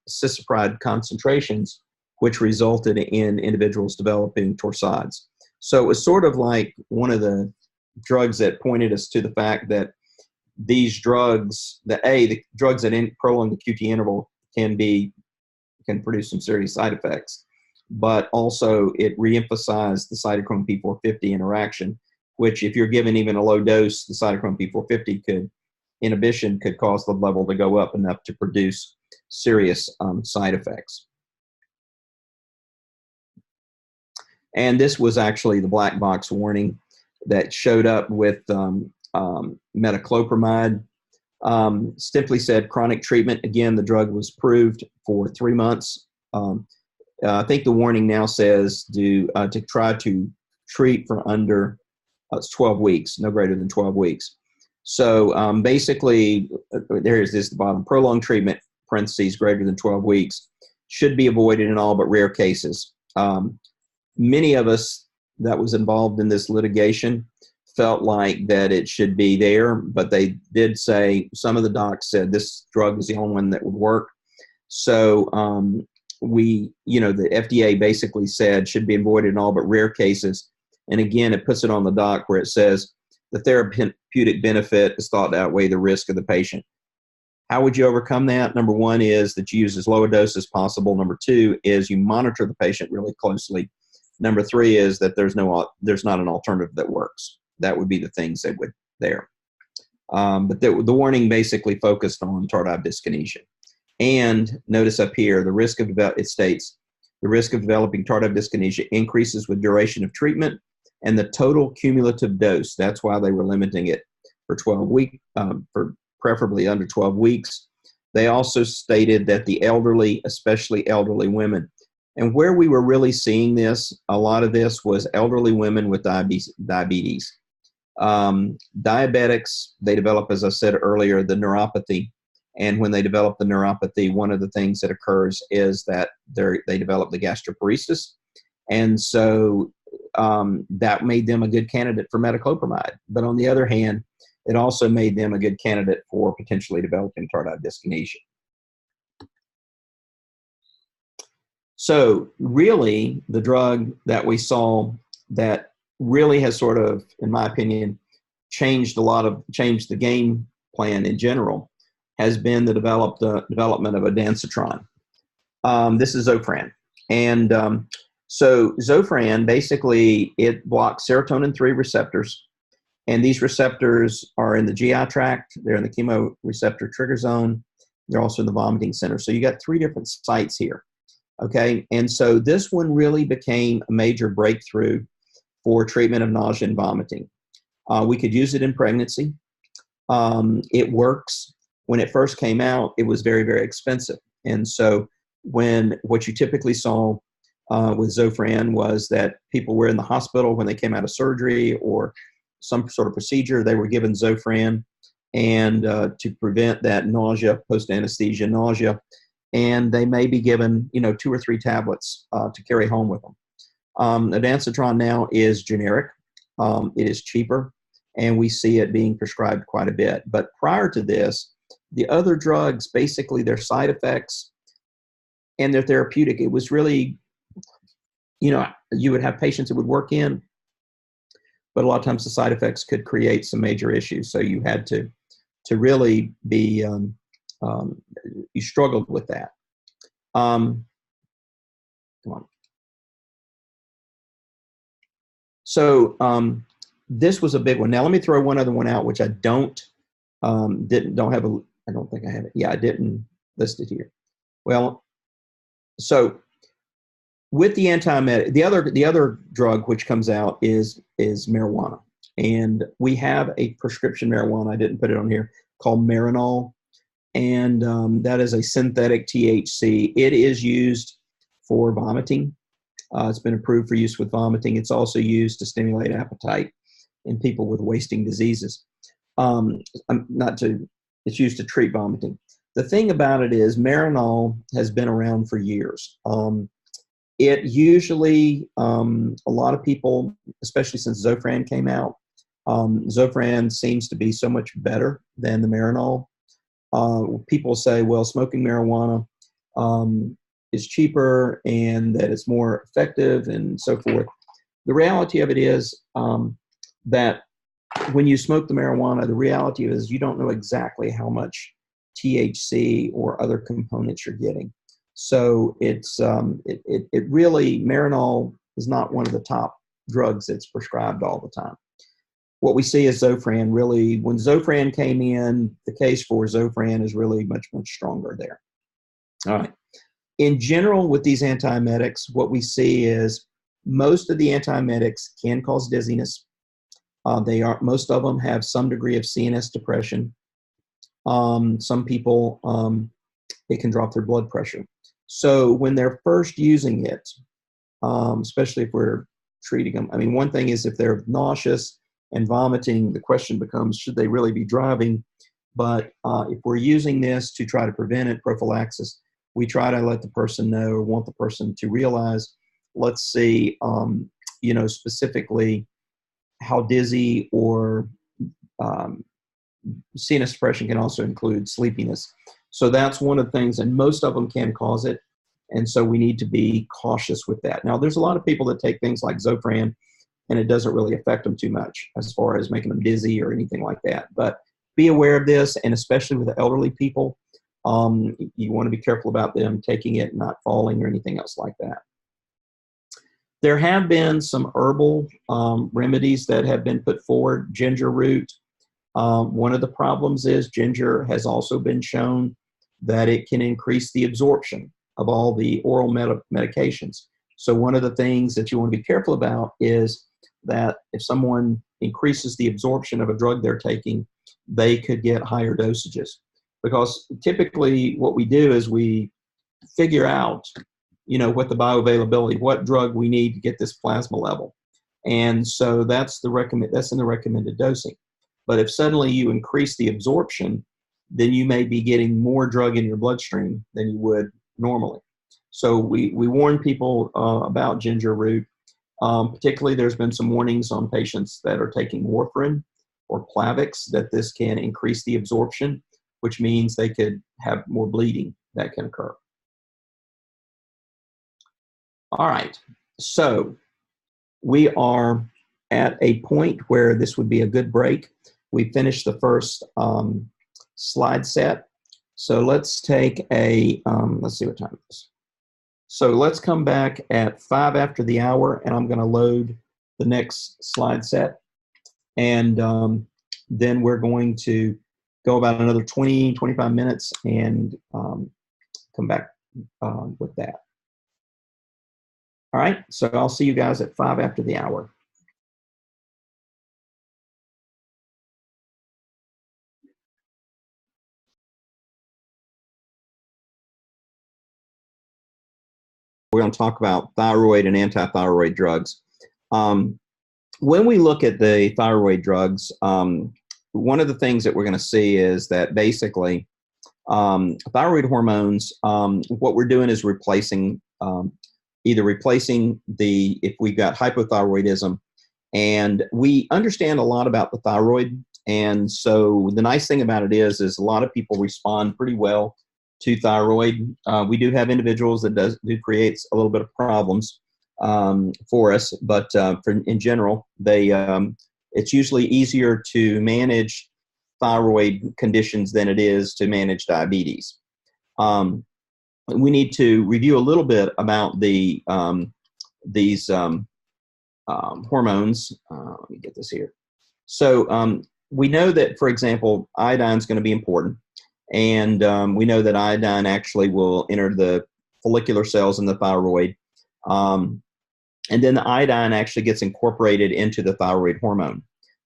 cisapride concentrations, which resulted in individuals developing torsades. So it was sort of like one of the drugs that pointed us to the fact that these drugs, the drugs that prolong the QT interval can produce some serious side effects, but also it reemphasized the cytochrome P450 interaction, which if you're given even a low dose, the cytochrome P450 inhibition could cause the level to go up enough to produce serious side effects. And this was actually the black box warning that showed up with metoclopramide. Simply said, chronic treatment. Again, the drug was approved for 3 months. I think the warning now says to try to treat for under 12 weeks, no greater than 12 weeks. So basically, there's this at the bottom, prolonged treatment, parentheses, greater than 12 weeks, should be avoided in all but rare cases. Many of us that was involved in this litigation felt like that it should be there, but they did say, some of the docs said this drug was the only one that would work. So the FDA basically said should be avoided in all but rare cases. And again, it puts it on the doc where it says the therapeutic benefit is thought to outweigh the risk of the patient. How would you overcome that? Number one is that you use as low a dose as possible. Number two is you monitor the patient really closely. Number three is that there's not an alternative that works. That would be the things that would there. But the warning basically focused on tardive dyskinesia. And notice up here, it states, the risk of developing tardive dyskinesia increases with duration of treatment and the total cumulative dose. That's why they were limiting it for 12 weeks, for preferably under 12 weeks. They also stated that the elderly, especially elderly women, and where we were really seeing this, a lot of this was elderly women with diabetes. Diabetics, they develop, as I said earlier, the neuropathy. And when they develop the neuropathy, one of the things that occurs is that they develop the gastroparesis. And so that made them a good candidate for metoclopramide. But on the other hand, it also made them a good candidate for potentially developing tardive dyskinesia. So really, the drug that we saw that really has sort of, in my opinion, changed the game plan in general has been the development of ondansetron. This is Zofran. And so Zofran, basically, it blocks serotonin 3 receptors. And these receptors are in the GI tract. They're in the chemoreceptor trigger zone. They're also in the vomiting center. So you got 3 different sites here. Okay, and so this one really became a major breakthrough for treatment of nausea and vomiting. We could use it in pregnancy. It works. When it first came out, it was very, very expensive. And so what you typically saw with Zofran was that people were in the hospital when they came out of surgery or some sort of procedure, they were given Zofran and to prevent that nausea, post-anesthesia nausea. And they may be given, 2 or 3 tablets to carry home with them. Ondansetron now is generic. It is cheaper, and we see it being prescribed quite a bit. But prior to this, the other drugs, basically their side effects and their therapeutic, it was really, you would have patients that would work in, but a lot of times the side effects could create some major issues. So you had to really be, you struggled with that. Come on. So this was a big one. Now let me throw one other one out, which I don't have I don't think I have it. Yeah, I didn't list it here. Well, so with the the other drug which comes out is marijuana, and we have a prescription marijuana. I didn't put it on here, called Marinol. And that is a synthetic THC. It is used for vomiting. It's been approved for use with vomiting. It's also used to stimulate appetite in people with wasting diseases. It's used to treat vomiting. The thing about it is Marinol has been around for years. It usually, a lot of people, especially since Zofran came out, Zofran seems to be so much better than the Marinol. People say, well, smoking marijuana is cheaper and that it's more effective and so forth. The reality of it is that when you smoke the marijuana, the reality is you don't know exactly how much THC or other components you're getting. So it's it really, Marinol is not one of the top drugs that's prescribed all the time. What we see is Zofran. Really, when Zofran came in, the case for Zofran is really much, much stronger there. All right. In general, with these antiemetics, what we see is most of the antiemetics can cause dizziness. Most of them have some degree of CNS depression. Some people, it can drop their blood pressure. So when they're first using it, especially if we're treating them, I mean, one thing is if they're nauseous and vomiting, the question becomes, should they really be driving? But if we're using this to try to prevent it, prophylaxis, we try to let the person know, or want the person to realize, let's see, specifically how dizzy or CNS depression can also include sleepiness. So that's one of the things, and most of them can cause it. And so we need to be cautious with that. Now, there's a lot of people that take things like Zofran, and it doesn't really affect them too much as far as making them dizzy or anything like that. But be aware of this, and especially with the elderly people, you want to be careful about them taking it, not falling or anything else like that. There have been some herbal remedies that have been put forward. Ginger root. One of the problems is ginger has also been shown that it can increase the absorption of all the oral medications. So one of the things that you want to be careful about is that if someone increases the absorption of a drug they're taking, they could get higher dosages. Because typically what we do is we figure out, what the bioavailability, what drug we need to get this plasma level. And so that's in the recommended dosing. But if suddenly you increase the absorption, then you may be getting more drug in your bloodstream than you would normally. So we warn people about ginger root. Particularly, there's been some warnings on patients that are taking warfarin or Plavix that this can increase the absorption, which means they could have more bleeding that can occur. All right, so we are at a point where this would be a good break. We finished the first slide set. So let's take let's see what time it is. So let's come back at 5 after the hour, and I'm going to load the next slide set. And then we're going to go about another 20, 25 minutes and come back with that. All right, so I'll see you guys at 5 after the hour. We're going to talk about thyroid and anti-thyroid drugs. When we look at the thyroid drugs, one of the things that we're going to see is that basically thyroid hormones, what we're doing is replacing, if we've got hypothyroidism, and we understand a lot about the thyroid. And so the nice thing about it is a lot of people respond pretty well to thyroid. We do have individuals that do creates a little bit of problems for us, but in general, it's usually easier to manage thyroid conditions than it is to manage diabetes. We need to review a little bit about these hormones. Let me get this here. So we know that, for example, iodine is going to be important. And we know that iodine actually will enter the follicular cells in the thyroid. And then the iodine actually gets incorporated into the thyroid hormone.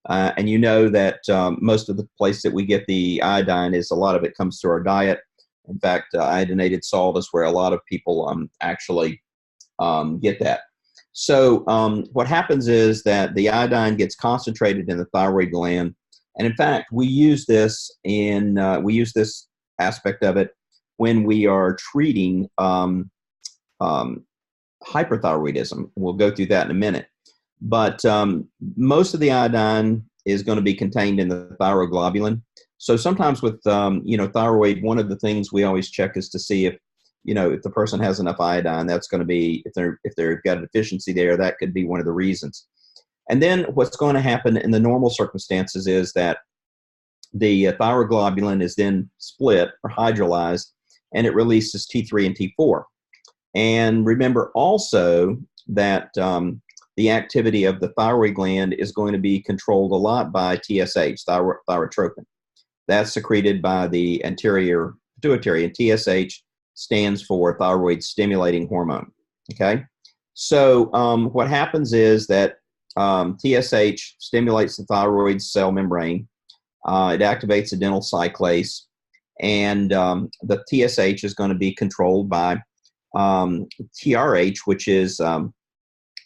And you know that most of the place that we get the iodine a lot of it comes through our diet. In fact, iodinated salt is where a lot of people actually get that. So what happens is that the iodine gets concentrated in the thyroid gland. And in fact, we use this aspect of it when we are treating hyperthyroidism. We'll go through that in a minute. But most of the iodine is going to be contained in the thyroglobulin. So sometimes with thyroid, one of the things we always check is to see if the person has enough iodine. That's going to be if they've got a deficiency there. That could be one of the reasons. And then what's going to happen in the normal circumstances is that the thyroglobulin is then split or hydrolyzed, and it releases T3 and T4. And remember also that the activity of the thyroid gland is going to be controlled a lot by TSH, thyrotropin. That's secreted by the anterior pituitary, and TSH stands for thyroid stimulating hormone. Okay, so what happens is that TSH stimulates the thyroid cell membrane. It activates adenyl cyclase, and the TSH is going to be controlled by TRH, which is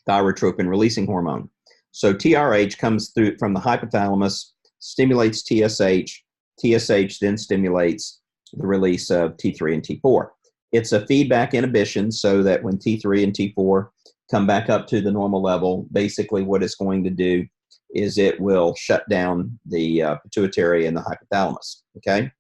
thyrotropin releasing hormone. So TRH comes through from the hypothalamus, stimulates TSH. TSH then stimulates the release of T3 and T4. It's a feedback inhibition, so that when T3 and T4 come back up to the normal level, basically what it's going to do is it will shut down the pituitary and the hypothalamus. Okay,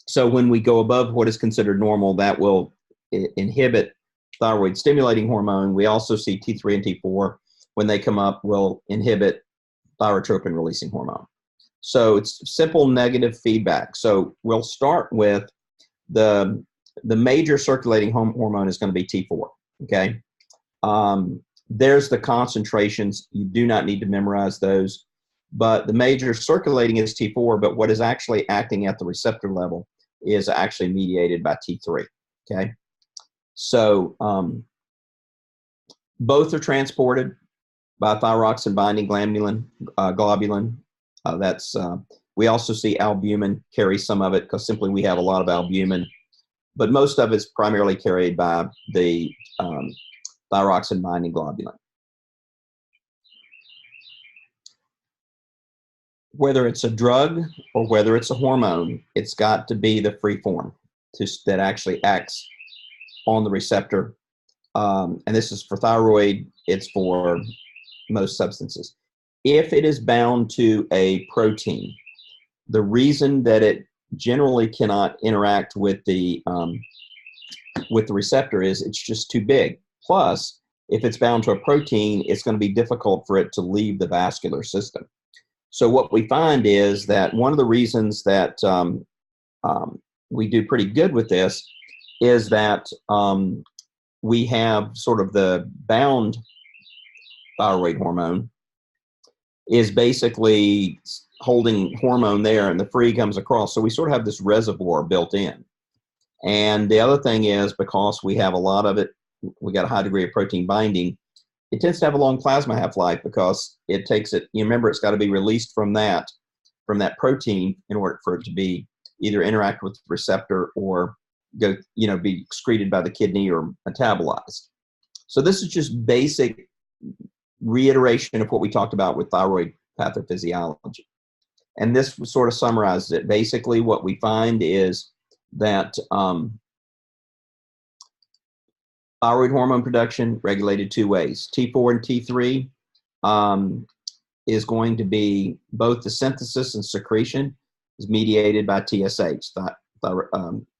so when we go above what is considered normal, that will inhibit thyroid stimulating hormone. We also see T3 and T4 when they come up will inhibit thyrotropin releasing hormone. So it's simple negative feedback. So we'll start with the major circulating hormone is going to be T4. Okay, there's the concentrations. You do not need to memorize those, but the major circulating is T4. But what is actually acting at the receptor level is actually mediated by T3. Okay, so both are transported by thyroxine binding globulin. We also see albumin carry some of it, because simply we have a lot of albumin, but most of it's primarily carried by the thyroxine binding globulin. Whether it's a drug or whether it's a hormone, it's got to be the free form that actually acts on the receptor. And this is for thyroid, it's for most substances. If it is bound to a protein, the reason that it generally cannot interact with the receptor is it's just too big. Plus, if it's bound to a protein, it's going to be difficult for it to leave the vascular system. So what we find is that one of the reasons that we do pretty good with this is that we have sort of the bound thyroid hormone is basically holding hormone there, and the free comes across. So we sort of have this reservoir built in. And the other thing is, because we have a lot of it, we got a high degree of protein binding, it tends to have a long plasma half-life, because it takes it, you remember, it's got to be released from that protein in order for it to be either interact with the receptor or go, be excreted by the kidney or metabolized. So this is just basic reiteration of what we talked about with thyroid pathophysiology. And this sort of summarizes it. Basically, what we find is that thyroid hormone production regulated two ways. T4 and T3 is going to be both the synthesis and secretion is mediated by TSH,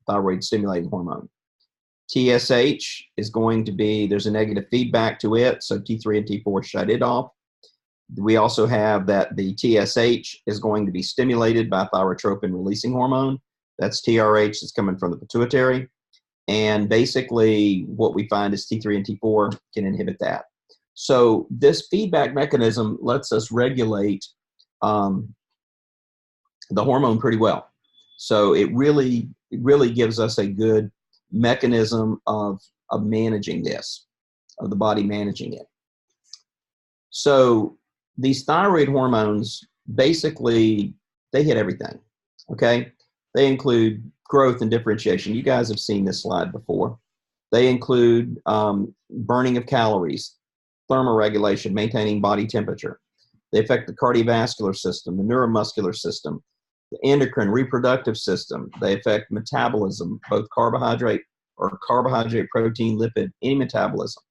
thyroid stimulating hormone. TSH is going to be, there's a negative feedback to it, so T3 and T4 shut it off. We also have that the TSH is going to be stimulated by thyrotropin releasing hormone. That's TRH that's coming from the pituitary. And basically what we find is T3 and T4 can inhibit that. So this feedback mechanism lets us regulate the hormone pretty well. So it really gives us a good mechanism of managing this, of the body managing it. So these thyroid hormones, basically, they hit everything, okay? They include growth and differentiation. You guys have seen this slide before. They include burning of calories, thermoregulation, maintaining body temperature. They affect the cardiovascular system, the neuromuscular system, the endocrine, reproductive system. They affect metabolism, both carbohydrate, protein, lipid, any metabolism,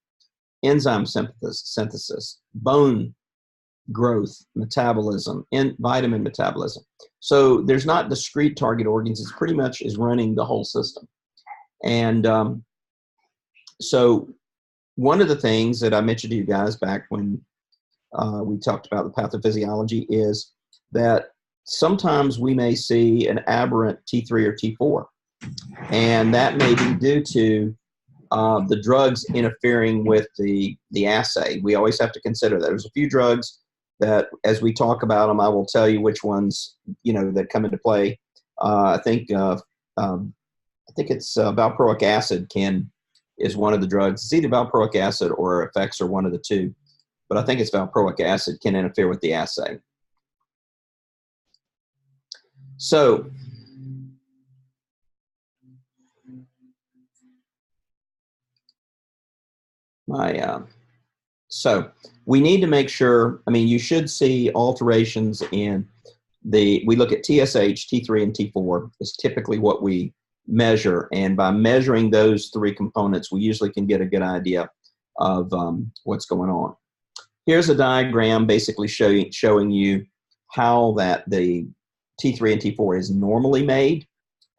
enzyme synthesis, bone growth, metabolism, and vitamin metabolism. So there's not discrete target organs. It's pretty much is running the whole system. And so one of the things that I mentioned to you guys back when we talked about the pathophysiology is that sometimes we may see an aberrant T3 or T4, and that may be due to the drugs interfering with the assay. We always have to consider that. There's a few drugs that, as we talk about them, I will tell you which ones that come into play. I think it's valproic acid is one of the drugs. It's either valproic acid or effects or one of the two, but I think it's valproic acid can interfere with the assay. So so we need to make sure, you should see alterations in we look at TSH, T3, and T4 is typically what we measure. And by measuring those three components, we usually can get a good idea of what's going on. Here's a diagram basically showing you how that the T3 and T4 is normally made,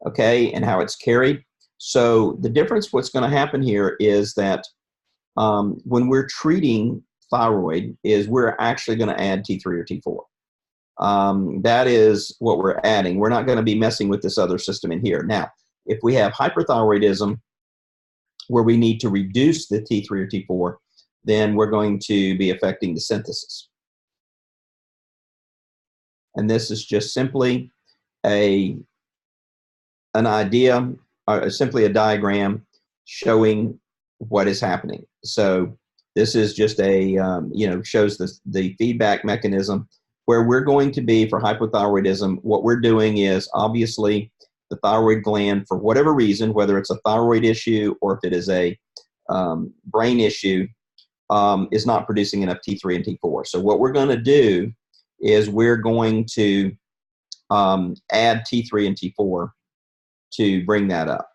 okay, and how it's carried. So the difference, what's going to happen here is that when we're treating thyroid is we're actually going to add T3 or T4. That is what we're adding. We're not going to be messing with this other system in here. Now, if we have hyperthyroidism where we need to reduce the T3 or T4, then we're going to be affecting the synthesis. And this is just simply an idea, or simply a diagram showing what is happening. So this is just shows the feedback mechanism where we're going to be for hypothyroidism. What we're doing is obviously the thyroid gland, for whatever reason, whether it's a thyroid issue or if it is a brain issue, is not producing enough T3 and T4. So what we're going to do is we're going to add T3 and T4 to bring that up.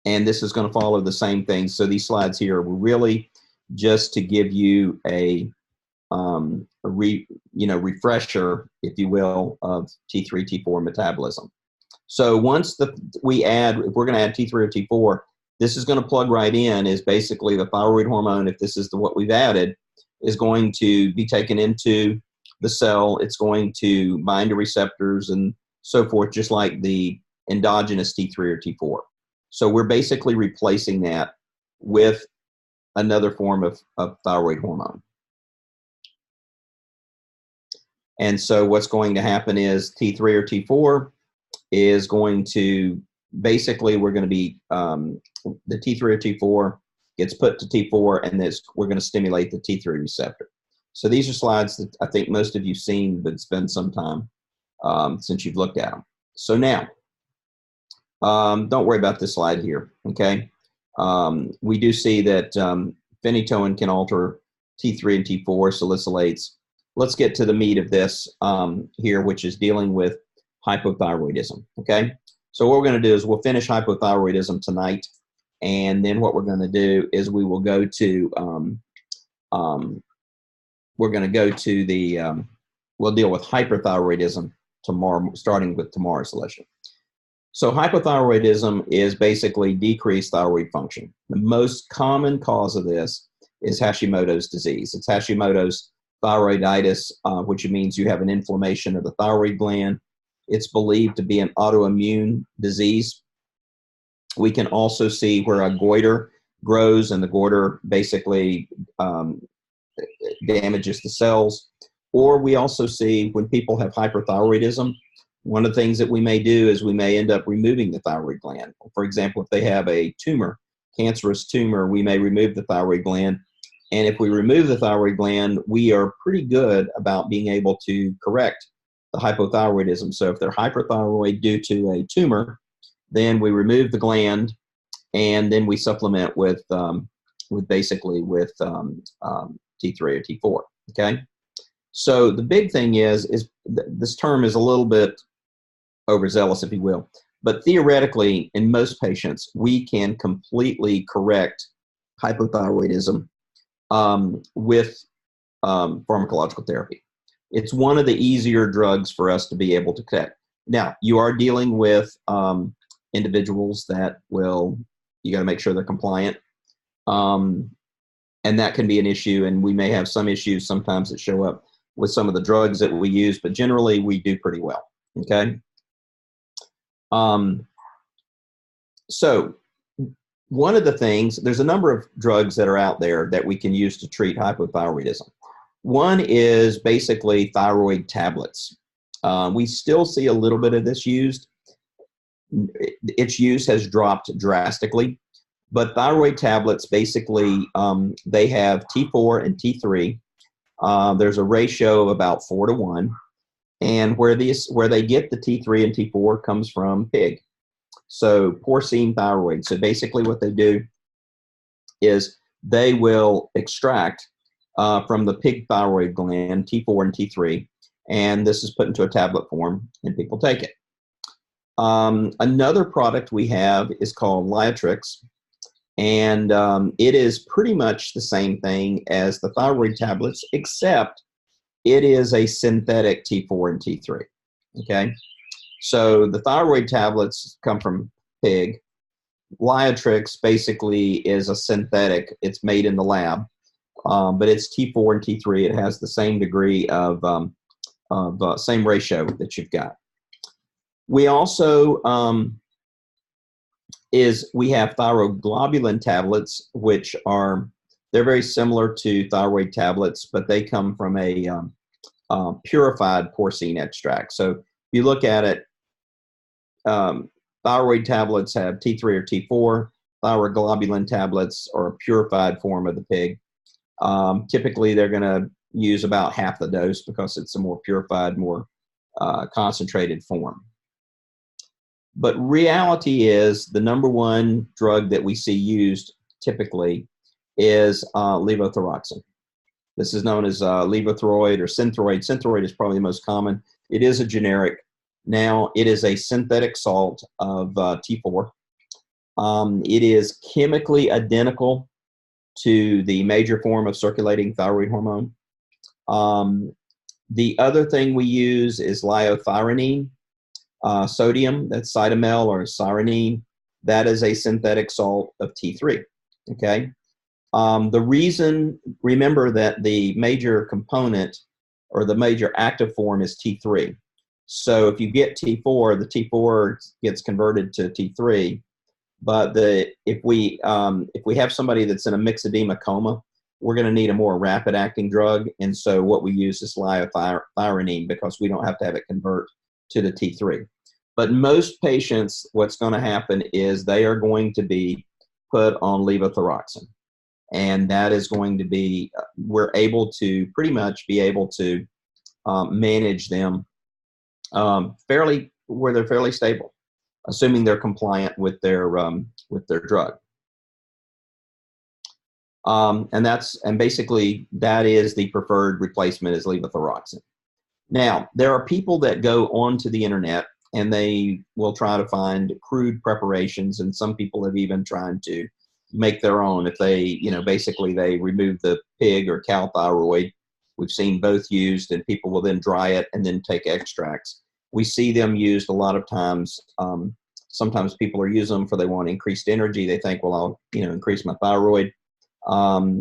And this is going to follow the same thing. So these slides here were really just to give you a refresher, if you will, of T3, T4 metabolism. So once if we're going to add T3 or T4, this is going to plug right in, is basically the thyroid hormone, if this is what we've added, is going to be taken into the cell. It's going to bind to receptors and so forth, just like the endogenous T3 or T4. So we're basically replacing that with another form of thyroid hormone. And so what's going to happen is T3 or T4 is going to, basically we're going to be, the T3 or T4 gets put to T4, and we're going to stimulate the T3 receptor. So these are slides that I think most of you've seen, but it's been some time since you've looked at them. So now, don't worry about this slide here, okay? We do see that phenytoin can alter T3 and T4 salicylates. Let's get to the meat of this here, which is dealing with hypothyroidism, okay? So what we're going to do is we'll finish hypothyroidism tonight, and then what we're going to do is we will go to, we'll deal with hyperthyroidism tomorrow, starting with tomorrow's lesson. So hypothyroidism is basically decreased thyroid function. The most common cause of this is Hashimoto's disease. It's Hashimoto's thyroiditis, which means you have an inflammation of the thyroid gland. It's believed to be an autoimmune disease. We can also see where a goiter grows, and the goiter basically damages the cells. Or we also see when people have hyperthyroidism, one of the things that we may do is we may end up removing the thyroid gland. For example, if they have a tumor, cancerous tumor, we may remove the thyroid gland. And if we remove the thyroid gland, we are pretty good about being able to correct the hypothyroidism. So if they're hyperthyroid due to a tumor, then we remove the gland, and then we supplement with T3 or T4. Okay. So the big thing is this term is a little bit overzealous, if you will, but theoretically, in most patients, we can completely correct hypothyroidism with pharmacological therapy. It's one of the easier drugs for us to be able to correct. Now, you are dealing with individuals that will You got to make sure they're compliant. And that can be an issue, and we may have some issues sometimes that show up with some of the drugs that we use, but generally we do pretty well, okay? So one of the things, there's a number of drugs that are out there that we can use to treat hypothyroidism. One is basically thyroid tablets. We still see a little bit of this used. Its use has dropped drastically. But thyroid tablets, basically, they have T4 and T3. There's a ratio of about 4 to 1. And where they get the T3 and T4 comes from pig. So porcine thyroid. So basically what they do is they will extract from the pig thyroid gland T4 and T3. And this is put into a tablet form, and people take it. Another product we have is called Liatrix. And it is pretty much the same thing as the thyroid tablets, except it is a synthetic T4 and T3, okay? So the thyroid tablets come from pig. Liatrix basically is a synthetic. It's made in the lab, but it's T4 and T3. It has the same degree of same ratio that you've got. We also we have thyroglobulin tablets, which they're very similar to thyroid tablets, but they come from a purified porcine extract. So if you look at it, thyroid tablets have T3 or T4. Thyroglobulin tablets are a purified form of the pig. Typically, they're going to use about half the dose because it's a more purified, more concentrated form. But reality is the number one drug that we see used typically is levothyroxine. This is known as levothyroid or Synthroid. Synthroid is probably the most common. It is a generic. Now, it is a synthetic salt of T4. It is chemically identical to the major form of circulating thyroid hormone. The other thing we use is liothyronine. Sodium, that's cytomel or cyranine, that is a synthetic salt of T3, okay? The reason, remember that the major component or the major active form is T3. So if you get T4, the T4 gets converted to T3, but if we have somebody that's in a myxedema coma, we're going to need a more rapid acting drug, and so what we use is liothyronine because we don't have to have it convert to the T3. But most patients, what's going to happen is they are going to be put on levothyroxine. And that is going to be, we're able to pretty much be able to manage them where they're fairly stable, assuming they're compliant with their drug. And basically that is the preferred replacement is levothyroxine. Now, there are people that go onto the internet and they will try to find crude preparations, and some people have even tried to make their own. If they, basically they remove the pig or cow thyroid. We've seen both used, and people will then dry it and then take extracts. We see them used a lot of times. Sometimes people are using them for they want increased energy. They think, well, I'll increase my thyroid.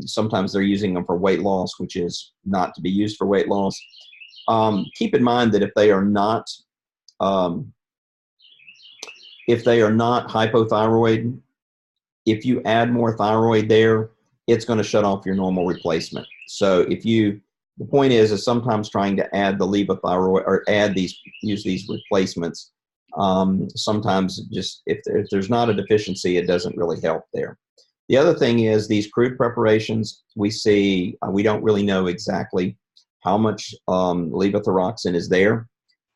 Sometimes they're using them for weight loss, which is not to be used for weight loss. Keep in mind that if they are not hypothyroid, if you add more thyroid there, it's going to shut off your normal replacement. So the point is sometimes trying to add the levothyroid or use these replacements. Sometimes just if there's not a deficiency, it doesn't really help there. The other thing is these crude preparations we see, we don't really know exactly how much levothyroxine is there.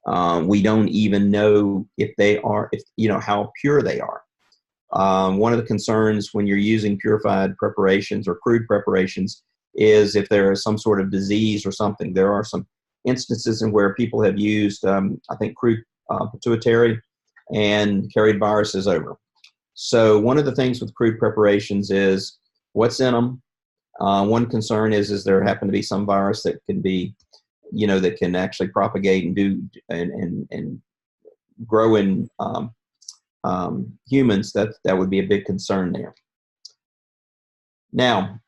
We don't even know how pure they are. One of the concerns when you're using purified preparations or crude preparations is if there is some sort of disease or something. There are some instances in where people have used, I think, crude pituitary and carried viruses over. So one of the things with crude preparations is what's in them. One concern is there happen to be some virus that can be, that can actually propagate and grow in humans, that would be a big concern there. Now,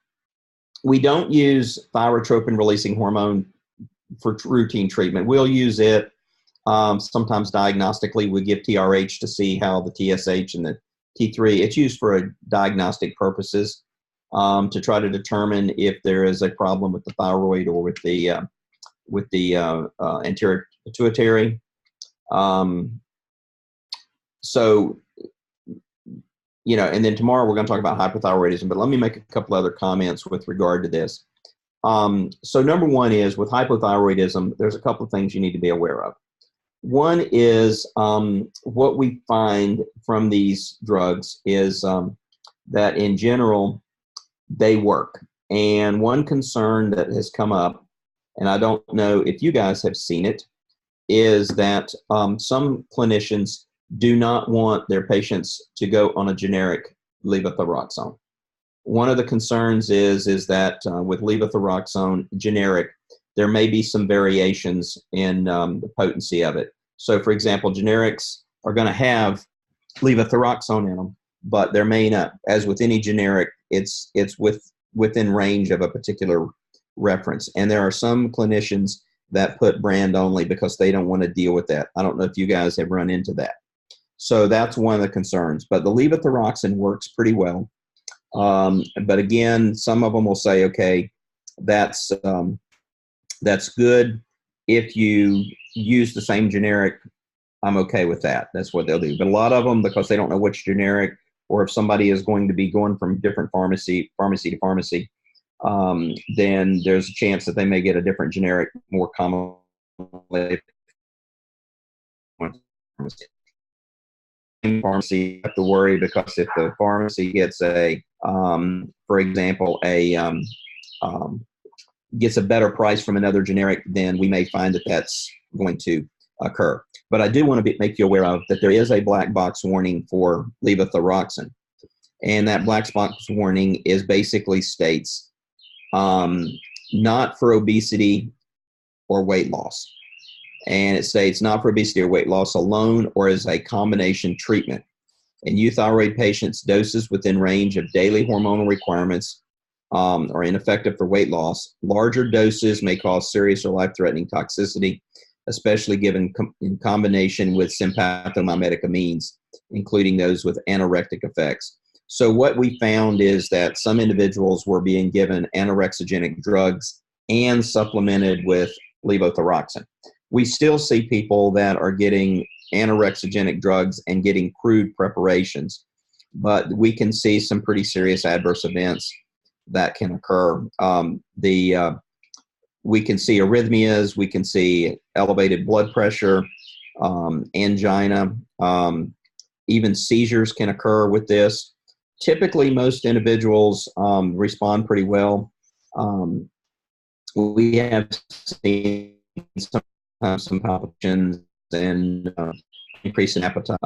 we don't use thyrotropin-releasing hormone for routine treatment. We'll use it sometimes diagnostically. We give TRH to see how the TSH and the T3, it's used for diagnostic purposes to try to determine if there is a problem with the thyroid or with the anterior pituitary. So, you know, and then tomorrow we're going to talk about hypothyroidism, but let me make a couple other comments with regard to this. So number one is with hypothyroidism, there's a couple of things you need to be aware of. One is what we find from these drugs is that in general, they work. And one concern that has come up, and I don't know if you guys have seen it, is that some clinicians do not want their patients to go on a generic levothyroxine. One of the concerns is that with levothyroxine generic, there may be some variations in the potency of it. So, for example, generics are going to have levothyroxine in them, but there may not. As with any generic, it's within range of a particular reference. And there are some clinicians that put brand only because they don't want to deal with that. I don't know if you guys have run into that. So that's one of the concerns. But the levothyroxine works pretty well. But again, some of them will say, okay, that's good. If you use the same generic, I'm okay with that. That's what they'll do. But a lot of them, because they don't know which generic, or if somebody is going to be going from different pharmacy to pharmacy, then there's a chance that they may get a different generic more commonly. Pharmacy, you have to worry, because if the pharmacy gets for example, gets a better price from another generic, then we may find that that's going to occur. But I do want to make you aware of that there is a black box warning for levothyroxine. And that black box warning is basically states not for obesity or weight loss. And it states not for obesity or weight loss alone or as a combination treatment. In euthyroid patients, doses within range of daily hormonal requirements are ineffective for weight loss. Larger doses may cause serious or life-threatening toxicity, especially given in combination with sympathomimetic amines, including those with anorectic effects. So what we found is that some individuals were being given anorexigenic drugs and supplemented with levothyroxine. We still see people that are getting anorexigenic drugs and getting crude preparations, but we can see some pretty serious adverse events that can occur. We can see arrhythmias, we can see elevated blood pressure, angina, even seizures can occur with this. Typically, most individuals respond pretty well. We have seen some palpitations and increase in appetite,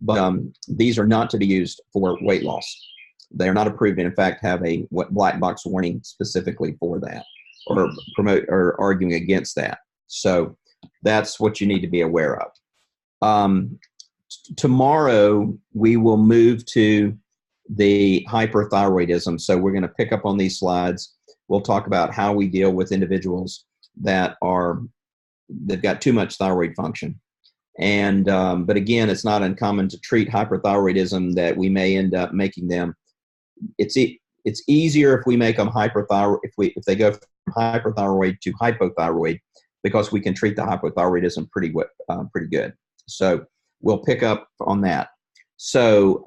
but these are not to be used for weight loss. They are not approved, and in fact have a black box warning specifically for that, or promote or arguing against that. So that's what you need to be aware of. Tomorrow we will move to the hyperthyroidism. So we're going to pick up on these slides. We'll talk about how we deal with individuals that they've got too much thyroid function. And but again, it's not uncommon to treat hyperthyroidism that we may end up making them. It's easier if we make them hyperthyroid, if they go from hyperthyroid to hypothyroid, because we can treat the hypothyroidism pretty good. So we'll pick up on that. So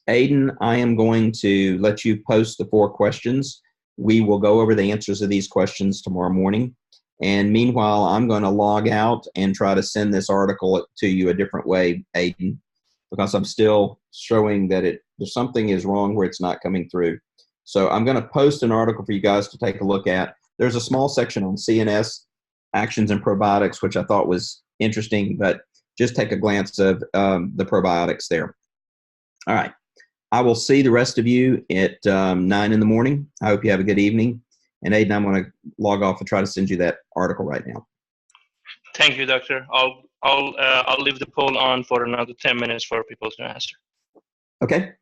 Aiden, I am going to let you post the 4 questions. We will go over the answers to these questions tomorrow morning. And meanwhile, I'm going to log out and try to send this article to you a different way, Aiden, because I'm still showing that something is wrong where it's not coming through. So I'm going to post an article for you guys to take a look at. There's a small section on CNS actions and probiotics, which I thought was interesting, but just take a glance of the probiotics there. All right. I will see the rest of you at 9 in the morning. I hope you have a good evening. And Aiden, I'm going to log off and try to send you that article right now. Thank you, Doctor. I'll leave the poll on for another 10 minutes for people to answer. Okay.